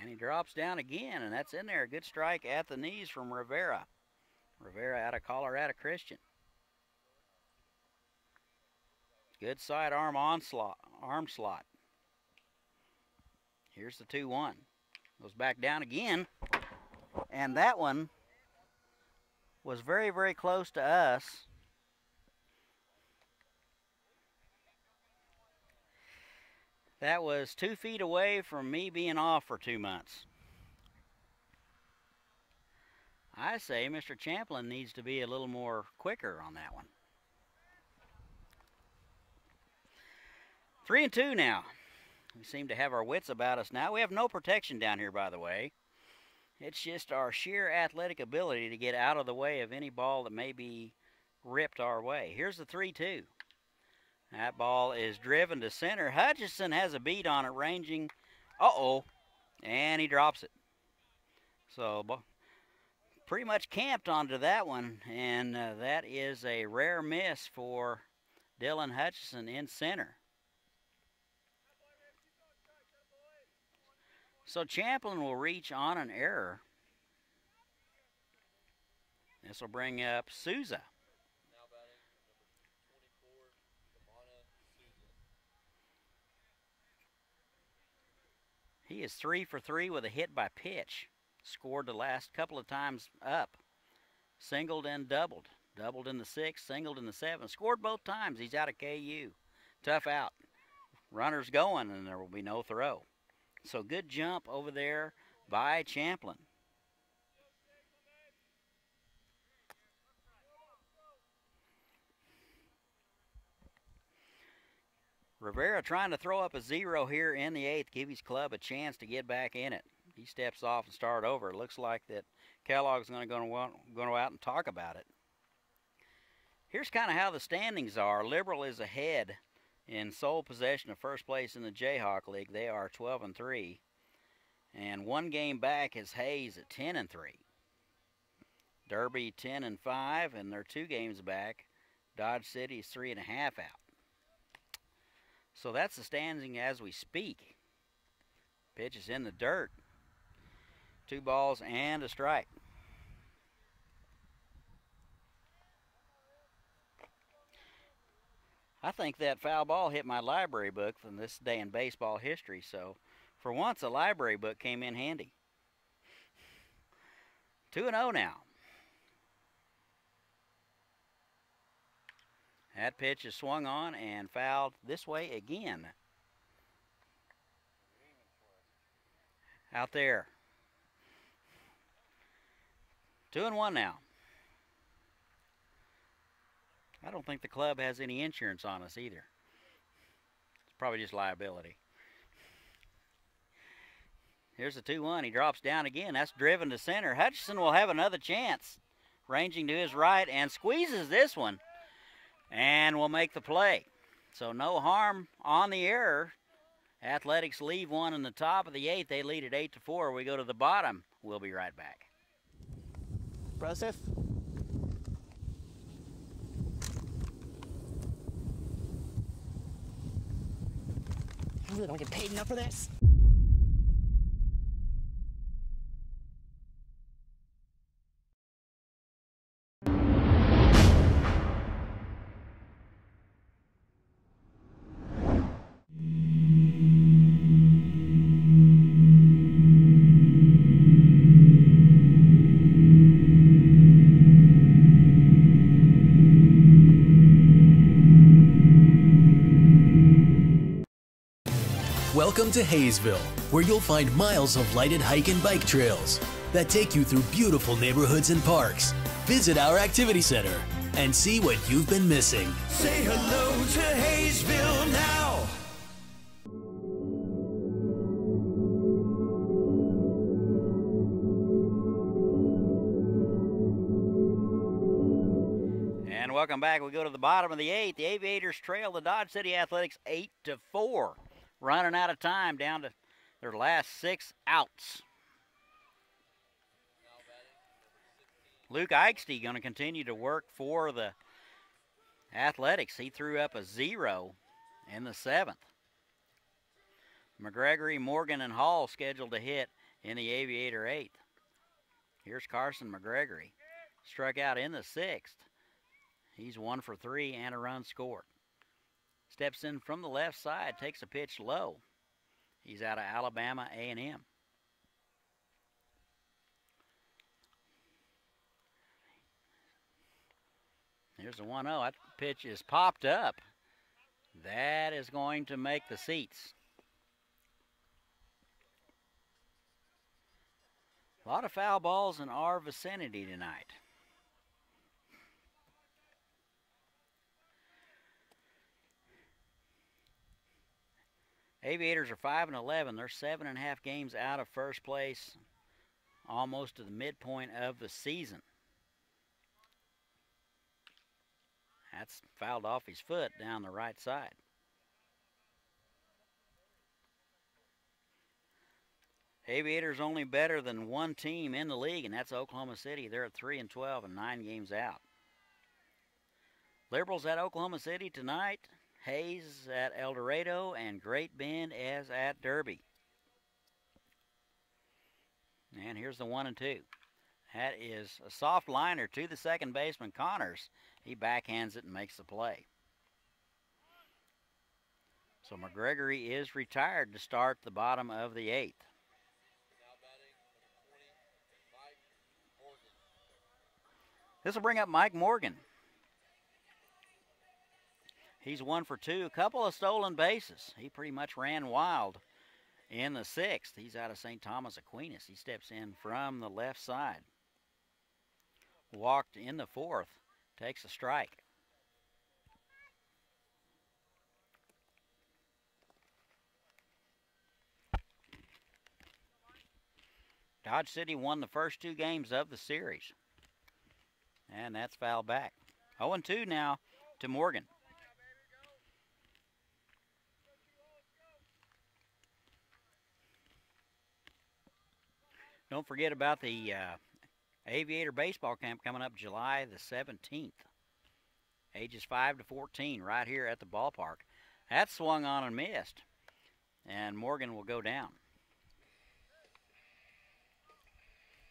And he drops down again, and that's in there. A good strike at the knees from Rivera. Rivera out of Colorado Christian. Good sidearm arm slot. Here's the 2-1. Goes back down again. And that one was very, very close to us. That was 2 feet away from me being off for 2 months. I say Mr. Champlin needs to be a little more quicker on that one. 3-2 now. We seem to have our wits about us now. We have no protection down here, by the way. It's just our sheer athletic ability to get out of the way of any ball that may be ripped our way. Here's the 3-2. That ball is driven to center. Hutchison has a beat on it, ranging. Uh-oh. And he drops it. So pretty much camped onto that one, and that is a rare miss for Dylan Hutchison in center. So Champlin will reach on an error. This will bring up Souza. He is 3 for 3 with a hit by pitch. Scored the last couple of times up. Singled and doubled. Doubled in the 6th, singled in the 7th. Scored both times. He's out of KU. Tough out. Runner's going, and there will be no throw. So good jump over there by Champlin. Rivera trying to throw up a 0 here in the 8th, give his club a chance to get back in it. He steps off and start over. It looks like that Kellogg's going to go out and talk about it. Here's kind of how the standings are. Liberal is ahead in sole possession of first place in the Jayhawk League. They are 12-3. And 1 game back is Hayes at 10-3. Derby 10-5, and they're 2 games back. Dodge City is 3.5 out. So that's the standing as we speak. Pitch is in the dirt. 2 balls and a strike. I think that foul ball hit my library book from this day in baseball history, so for once a library book came in handy. 2-0 now. That pitch is swung on and fouled this way again. Out there. 2-1 now. I don't think the club has any insurance on us either. It's probably just liability. Here's the 2-1. He drops down again. That's driven to center. Hutchison will have another chance. Ranging to his right and squeezes this one. And will make the play. So no harm on the error. Athletics leave one in the top of the 8th. They lead at 8-4. We go to the bottom. We'll be right back. Broseph. You really don't get paid enough for this? Welcome to Haysville, where you'll find miles of lighted hike and bike trails that take you through beautiful neighborhoods and parks. Visit our activity center and see what you've been missing. Say hello to Haysville now. And welcome back. We go to the bottom of the 8th. The Aviators trail the Dodge City Athletics 8-4. Running out of time, down to their last 6 outs. Luke Eichste going to continue to work for the Athletics. He threw up a 0 in the 7th. McGregory, Morgan, and Hall scheduled to hit in the Aviator 8th. Here's Carson McGregory. Struck out in the 6th. He's 1 for 3 and a run scored. Steps in from the left side, takes a pitch low. He's out of Alabama A&M. Here's the 1-0. That pitch is popped up. That is going to make the seats. A lot of foul balls in our vicinity tonight. Aviators are 5-11. They're 7.5 games out of first place, almost to the midpoint of the season. That's fouled off his foot down the right side. Aviators only better than one team in the league, and that's Oklahoma City. They're at 3-12 and 9 games out. Liberals at Oklahoma City tonight. Hayes at El Dorado, and Great Bend is at Derby. And here's the 1-2. That is a soft liner to the second baseman, Connors. He backhands it and makes the play. So McGregory is retired to start the bottom of the 8th. This will bring up Mike Morgan. He's 1 for 2, a couple of stolen bases. He pretty much ran wild in the 6th. He's out of St. Thomas Aquinas. He steps in from the left side. Walked in the 4th, takes a strike. Dodge City won the first 2 games of the series. And that's fouled back. 0-2 now to Morgan. Don't forget about the Aviator Baseball Camp coming up July the 17th. Ages 5 to 14 right here at the ballpark. That swung on and missed. And Morgan will go down.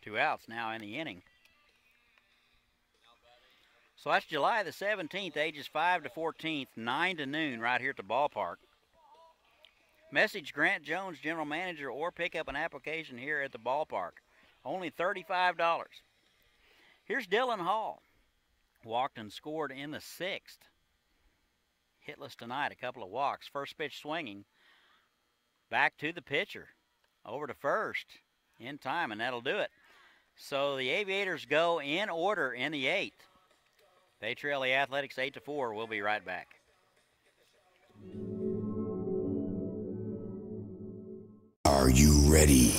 2 outs now in the inning. So that's July the 17th, ages 5 to 14, 9 to noon right here at the ballpark. Message Grant Jones, general manager, or pick up an application here at the ballpark. Only $35. Here's Dylan Hall. Walked and scored in the 6th. Hitless tonight, a couple of walks. First pitch swinging. Back to the pitcher. Over to first in time, and that'll do it. So the Aviators go in order in the 8th. They trail the Athletics 8-4. We'll be right back. Are you ready?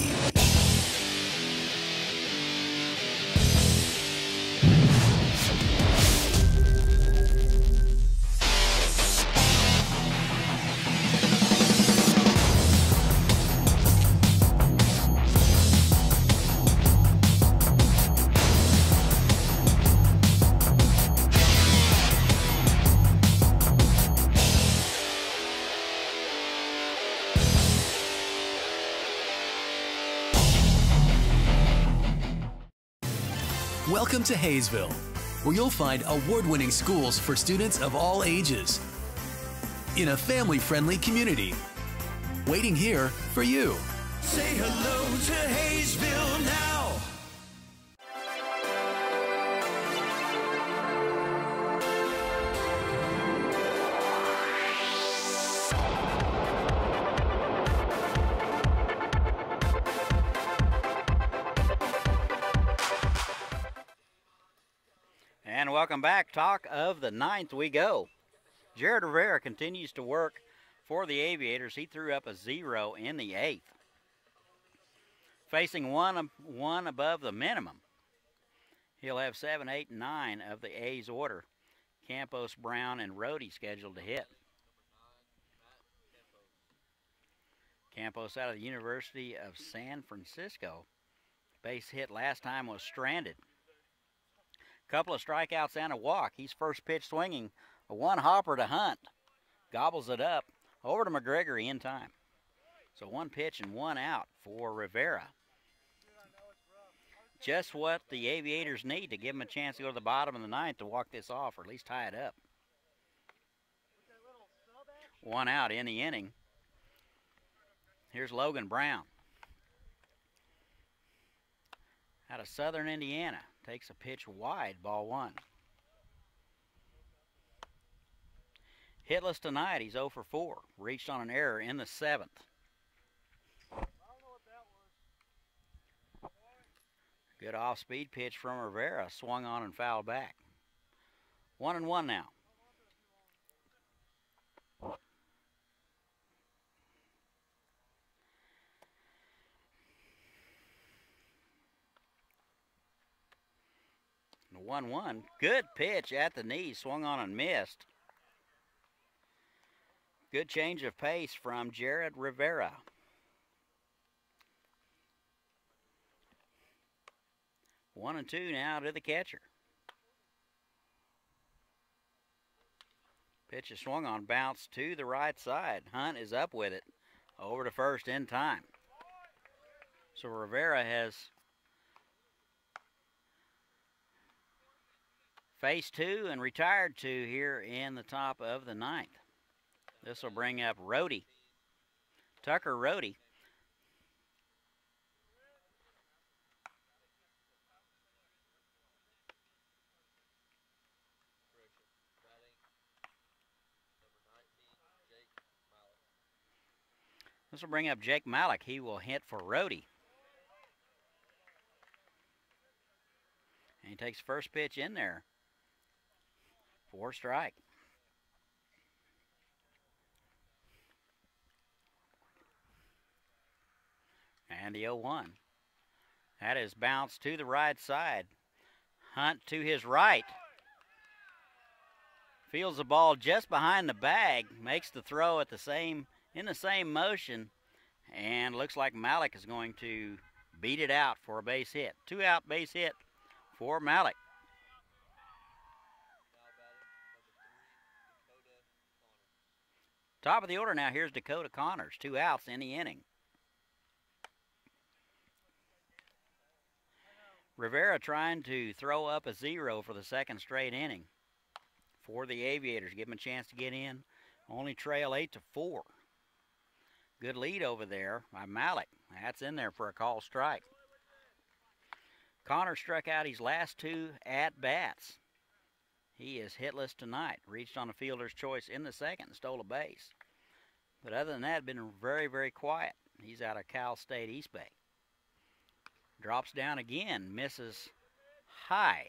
Welcome to Haysville, where you'll find award-winning schools for students of all ages in a family-friendly community. Waiting here for you. Say hello to Haysville now. And welcome back. Talk of the 9th we go. Jared Rivera continues to work for the Aviators. He threw up a 0 in the 8th. Facing one above the minimum. He'll have 7, 8, and 9 of the A's order. Campos, Brown, and Rhodey scheduled to hit. Campos out of the University of San Francisco. Base hit last time was stranded. Couple of strikeouts and a walk. He's first pitch swinging. A 1-hopper to Hunt. Gobbles it up. Over to McGregory in time. So 1 pitch and 1 out for Rivera. Just what the Aviators need to give them a chance to go to the bottom of the 9th to walk this off, or at least tie it up. 1 out in the inning. Here's Logan Brown. Out of Southern Indiana. Takes a pitch wide, ball 1. Hitless tonight. He's 0 for 4. Reached on an error in the 7th. Good off-speed pitch from Rivera. Swung on and fouled back. 1-1 now. The 1-1. Good pitch at the knee. Swung on and missed. Good change of pace from Jared Rivera. 1-2 now to the catcher. Pitch is swung on, bounce to the right side. Hunt is up with it. Over to first in time. So Rivera has faced 2 and retired 2 here in the top of the 9th. This will bring up Rhodey. Tucker Rhodey. This will bring up Jake Malik. He will hit for Rhodey. And he takes first pitch in there. 4 strike. And the 0-1. That is bounced to the right side. Hunt to his right. Feels the ball just behind the bag. Makes the throw at in the same motion. And looks like Malik is going to beat it out for a base hit. 2-out base hit for Malik. Top of the order now, here's Dakota Connors. 2 outs in the inning. Rivera trying to throw up a 0 for the 2nd straight inning for the Aviators. Give them a chance to get in. Only trail 8-4. Good lead over there by Malik. That's in there for a call strike. Connor struck out his last 2 at-bats. He is hitless tonight. Reached on a fielder's choice in the 2nd, stole a base. But other than that, been very, very quiet. He's out of Cal State East Bay. Drops down again, misses high.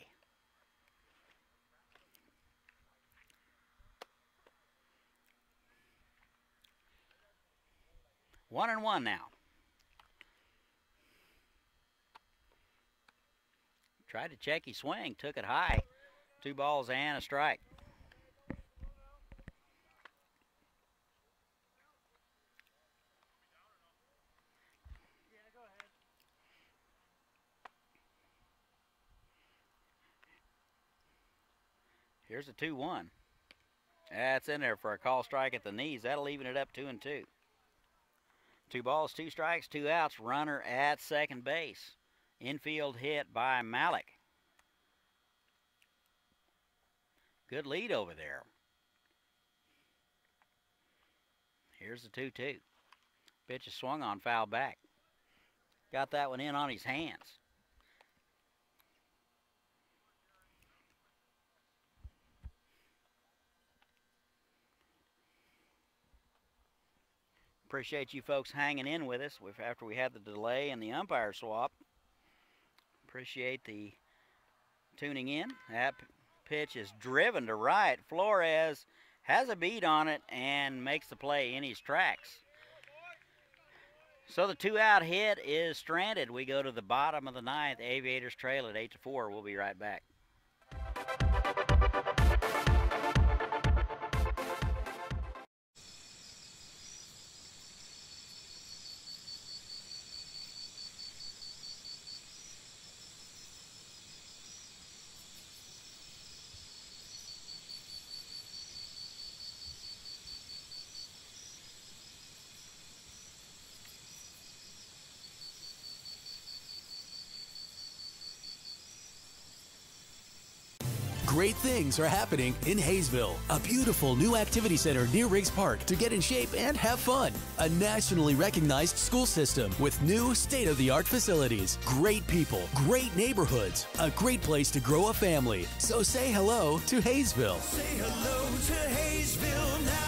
One and one now. Tried to check his swing, took it high. 2 balls and a strike. Here's a 2-1. That's in there for a call strike at the knees. That'll even it up 2-2. 2 balls, 2 strikes, 2 outs. Runner at second base. Infield hit by Malik. Good lead over there. Here's the 2-2. Pitch is swung on, foul back. Got that one in on his hands. Appreciate you folks hanging in with us after we had the delay and the umpire swap. Appreciate the tuning in. That pitch is driven to right. Flores has a beat on it and makes the play in his tracks. So the 2-out hit is stranded. We go to the bottom of the 9th. Aviators trail at 8-4. We'll be right back. Great things are happening in Haysville. A beautiful new activity center near Riggs Park to get in shape and have fun. A nationally recognized school system with new state-of-the-art facilities. Great people, great neighborhoods, a great place to grow a family. So say hello to Haysville. Say hello to Haysville now.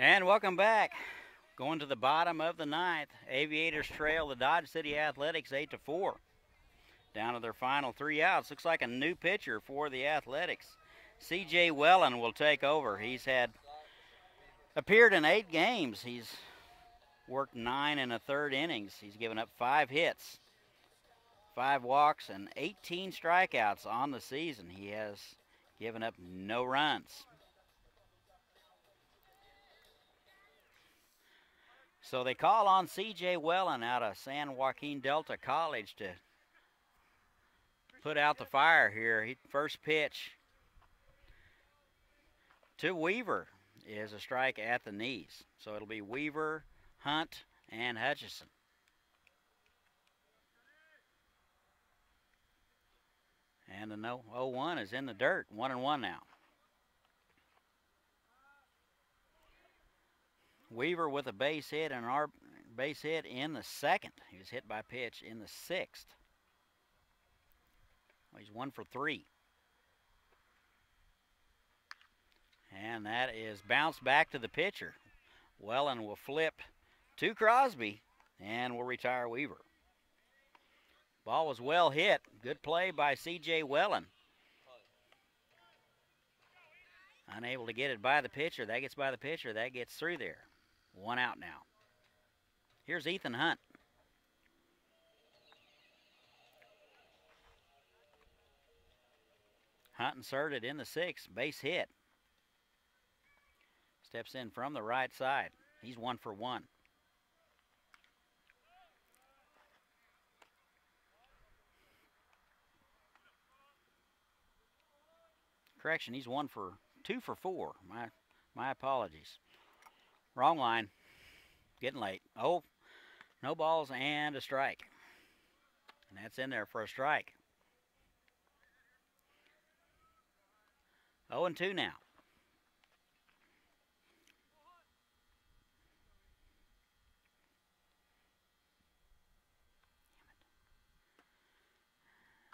And welcome back. Going to the bottom of the ninth. Aviators trail the Dodge City Athletics 8-4. Down to their final 3 outs. Looks like a new pitcher for the Athletics. C.J. Wellen will take over. He's appeared in 8 games. He's worked 9 1/3 innings. He's given up 5 hits, 5 walks, and 18 strikeouts on the season. He has given up no runs. So they call on C.J. Wellen out of San Joaquin Delta College to put out the fire here. First pitch to Weaver is a strike at the knees. So it'll be Weaver, Hunt, and Hutchison. And the 0-1 is in the dirt. 1-1 now. Weaver with a base hit and our base hit in the 2nd. He was hit by pitch in the 6th. Well, he's 1 for 3. And that is bounced back to the pitcher. Wellen will flip to Crosby and will retire Weaver. Ball was well hit. Good play by C.J. Wellen. Unable to get it by the pitcher. That gets by the pitcher. That gets through there. 1 out now. Here's Ethan Hunt. Hunt inserted in the 6th. Base hit. Steps in from the right side. He's 1 for 1. Correction, he's 2 for 4. My apologies. Wrong line. Getting late. Oh, no balls and a strike. And that's in there for a strike. 0-2 now.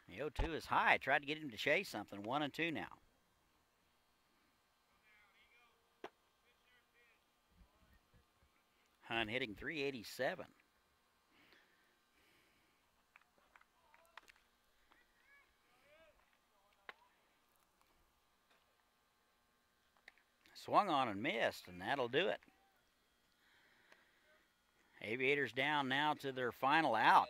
The 0-2 is high. Tried to get him to chase something. 1-2 now. Hunt hitting .387. Swung on and missed, and that'll do it. Aviators down now to their final out.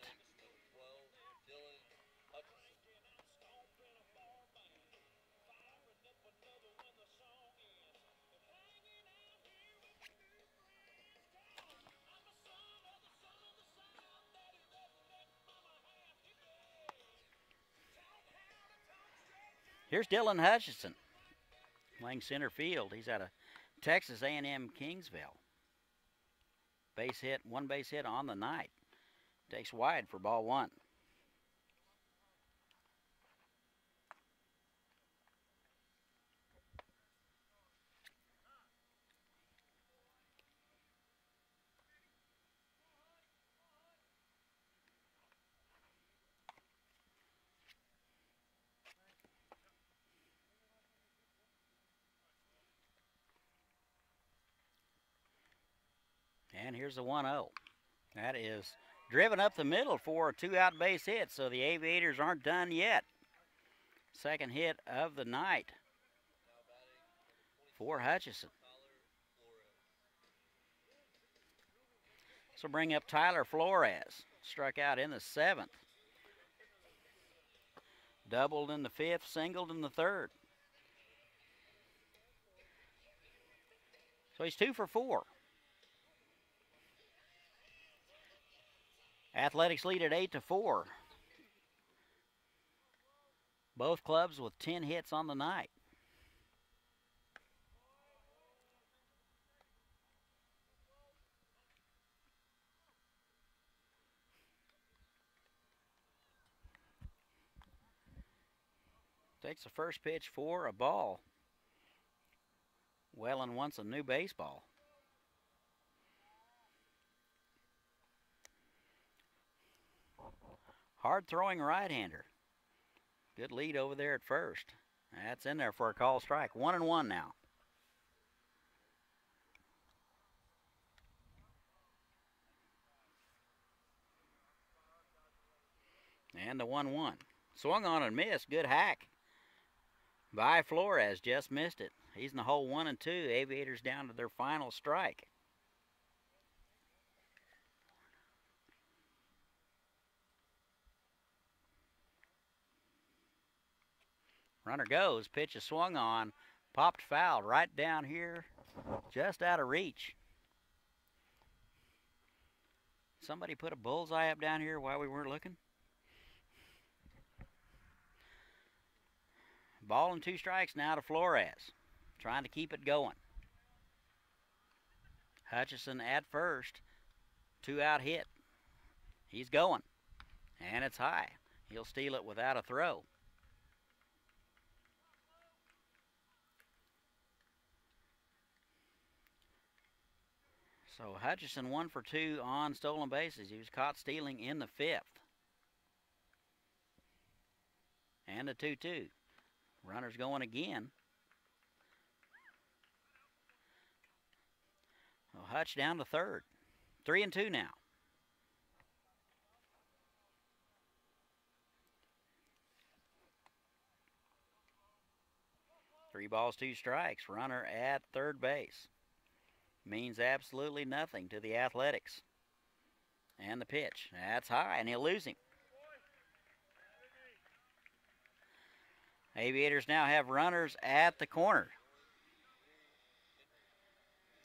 Here's Dylan Hutchison playing center field. He's out of Texas A&M Kingsville. Base hit, 1 base hit on the night. Takes wide for ball 1. And here's the 1-0. That is driven up the middle for a 2-out base hit, so the Aviators aren't done yet. Second hit of the night for Hutchison. So bring up Tyler Flores. Struck out in the 7th. Doubled in the 5th, singled in the 3rd. So he's 2 for 4. Athletics lead at 8-4. Both clubs with 10 hits on the night. Takes the first pitch for a ball. Wellen wants a new baseball. Hard-throwing right-hander. Good lead over there at first. That's in there for a call strike. 1-1 now. And the 1-1. Swung on and missed. Good hack by Flores. Just missed it. He's in the hole 1 and 2. Aviators down to their final strike. Runner goes. Pitch is swung on. Popped foul right down here. Just out of reach. Somebody put a bullseye up down here while we weren't looking. Ball and 2 strikes now to Flores. Trying to keep it going. Hutchison at first. 2-out hit. He's going. And it's high. He'll steal it without a throw. So Hutchison 1 for 2 on stolen bases. He was caught stealing in the 5th. And a 2-2. Runner's going again. Well, Hutch down to third. 3 and 2 now. Three balls, 2 strikes. Runner at third base. Means absolutely nothing to the Athletics. And the pitch. That's high, and he'll lose him. Aviators now have runners at the corner.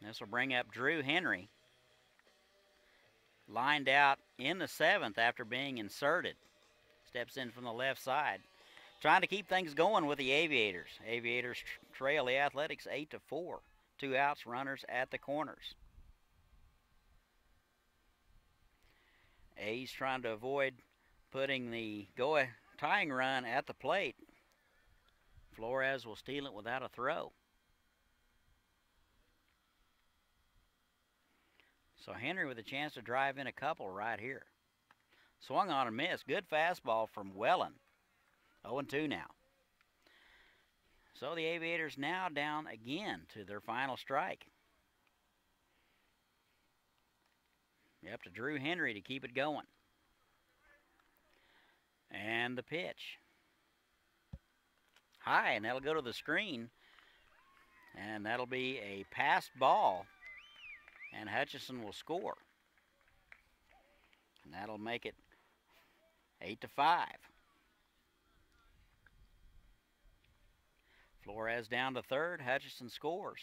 This will bring up Drew Henry. Lined out in the 7th after being inserted. Steps in from the left side. Trying to keep things going with the Aviators. Aviators trail the Athletics 8-4. 2 outs, runners at the corners. A's trying to avoid putting the tying run at the plate. Flores will steal it without a throw. So Henry with a chance to drive in a couple right here. Swung on and missed. Good fastball from Wellen. 0-2 now. So the Aviators now down again to their final strike. Up to Drew Henry to keep it going. And the pitch. High, and that'll go to the screen. And that'll be a passed ball. And Hutchison will score. And that'll make it 8-5. Flores down to third. Hutchison scores.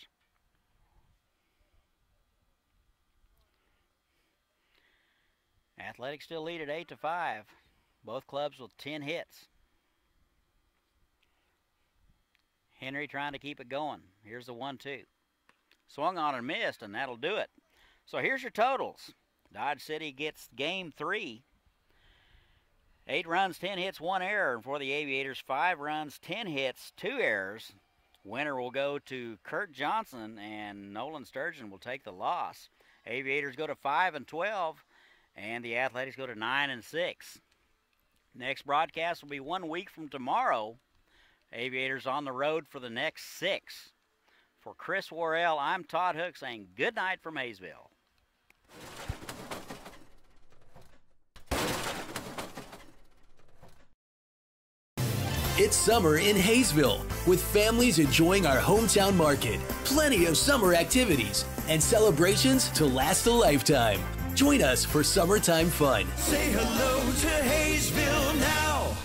Athletics still lead at 8-5. Both clubs with 10 hits. Henry trying to keep it going. Here's the 1-2. Swung on and missed, and that'll do it. So here's your totals. Dodge City gets game 3. 8 runs, 10 hits, 1 error. And for the Aviators, 5 runs, 10 hits, 2 errors. Winner will go to Kurt Johnson, and Nolan Sturgeon will take the loss. Aviators go to 5-12, and the Athletics go to 9-6. Next broadcast will be 1 week from tomorrow. Aviators on the road for the next 6. For Chris Worrell, I'm Todd Hook saying good night from Haysville. It's summer in Haysville, with families enjoying our hometown market, plenty of summer activities, and celebrations to last a lifetime. Join us for summertime fun. Say hello to Haysville now.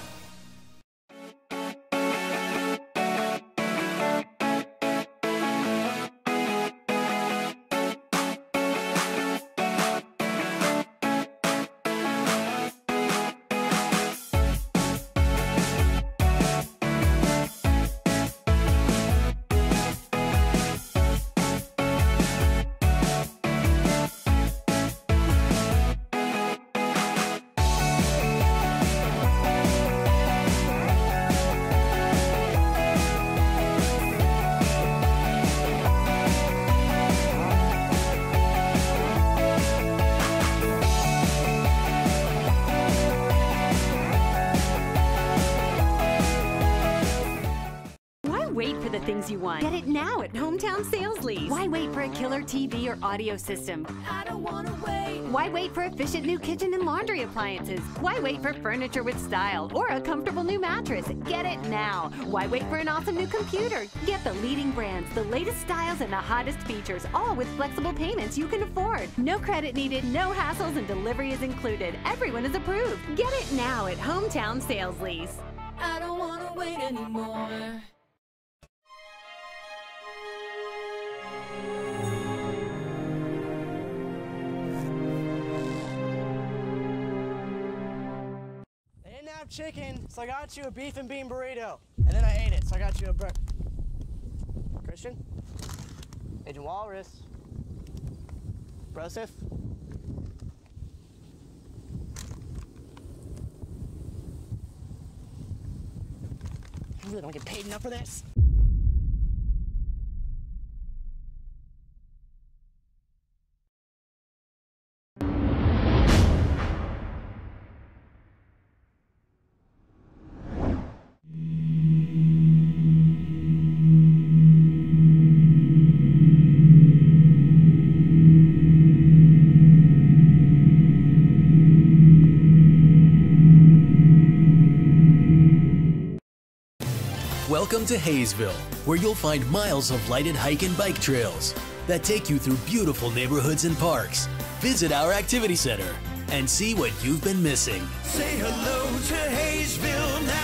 the things you want. Get it now at Hometown Sales Lease. Why wait for a killer TV or audio system? I don't wanna wait. Why wait for efficient new kitchen and laundry appliances? Why wait for furniture with style or a comfortable new mattress? Get it now. Why wait for an awesome new computer? Get the leading brands, the latest styles, and the hottest features, all with flexible payments you can afford. No credit needed, no hassles, and delivery is included. Everyone is approved. Get it now at Hometown Sales Lease. I don't wanna wait anymore. They didn't have chicken, so I got you a beef and bean burrito. And then I ate it, so I got you a Christian? Agent Walrus? Broseph? I really don't get paid enough for this. Welcome to Haysville, where you'll find miles of lighted hike and bike trails that take you through beautiful neighborhoods and parks. Visit our activity center and see what you've been missing. Say hello to Haysville now.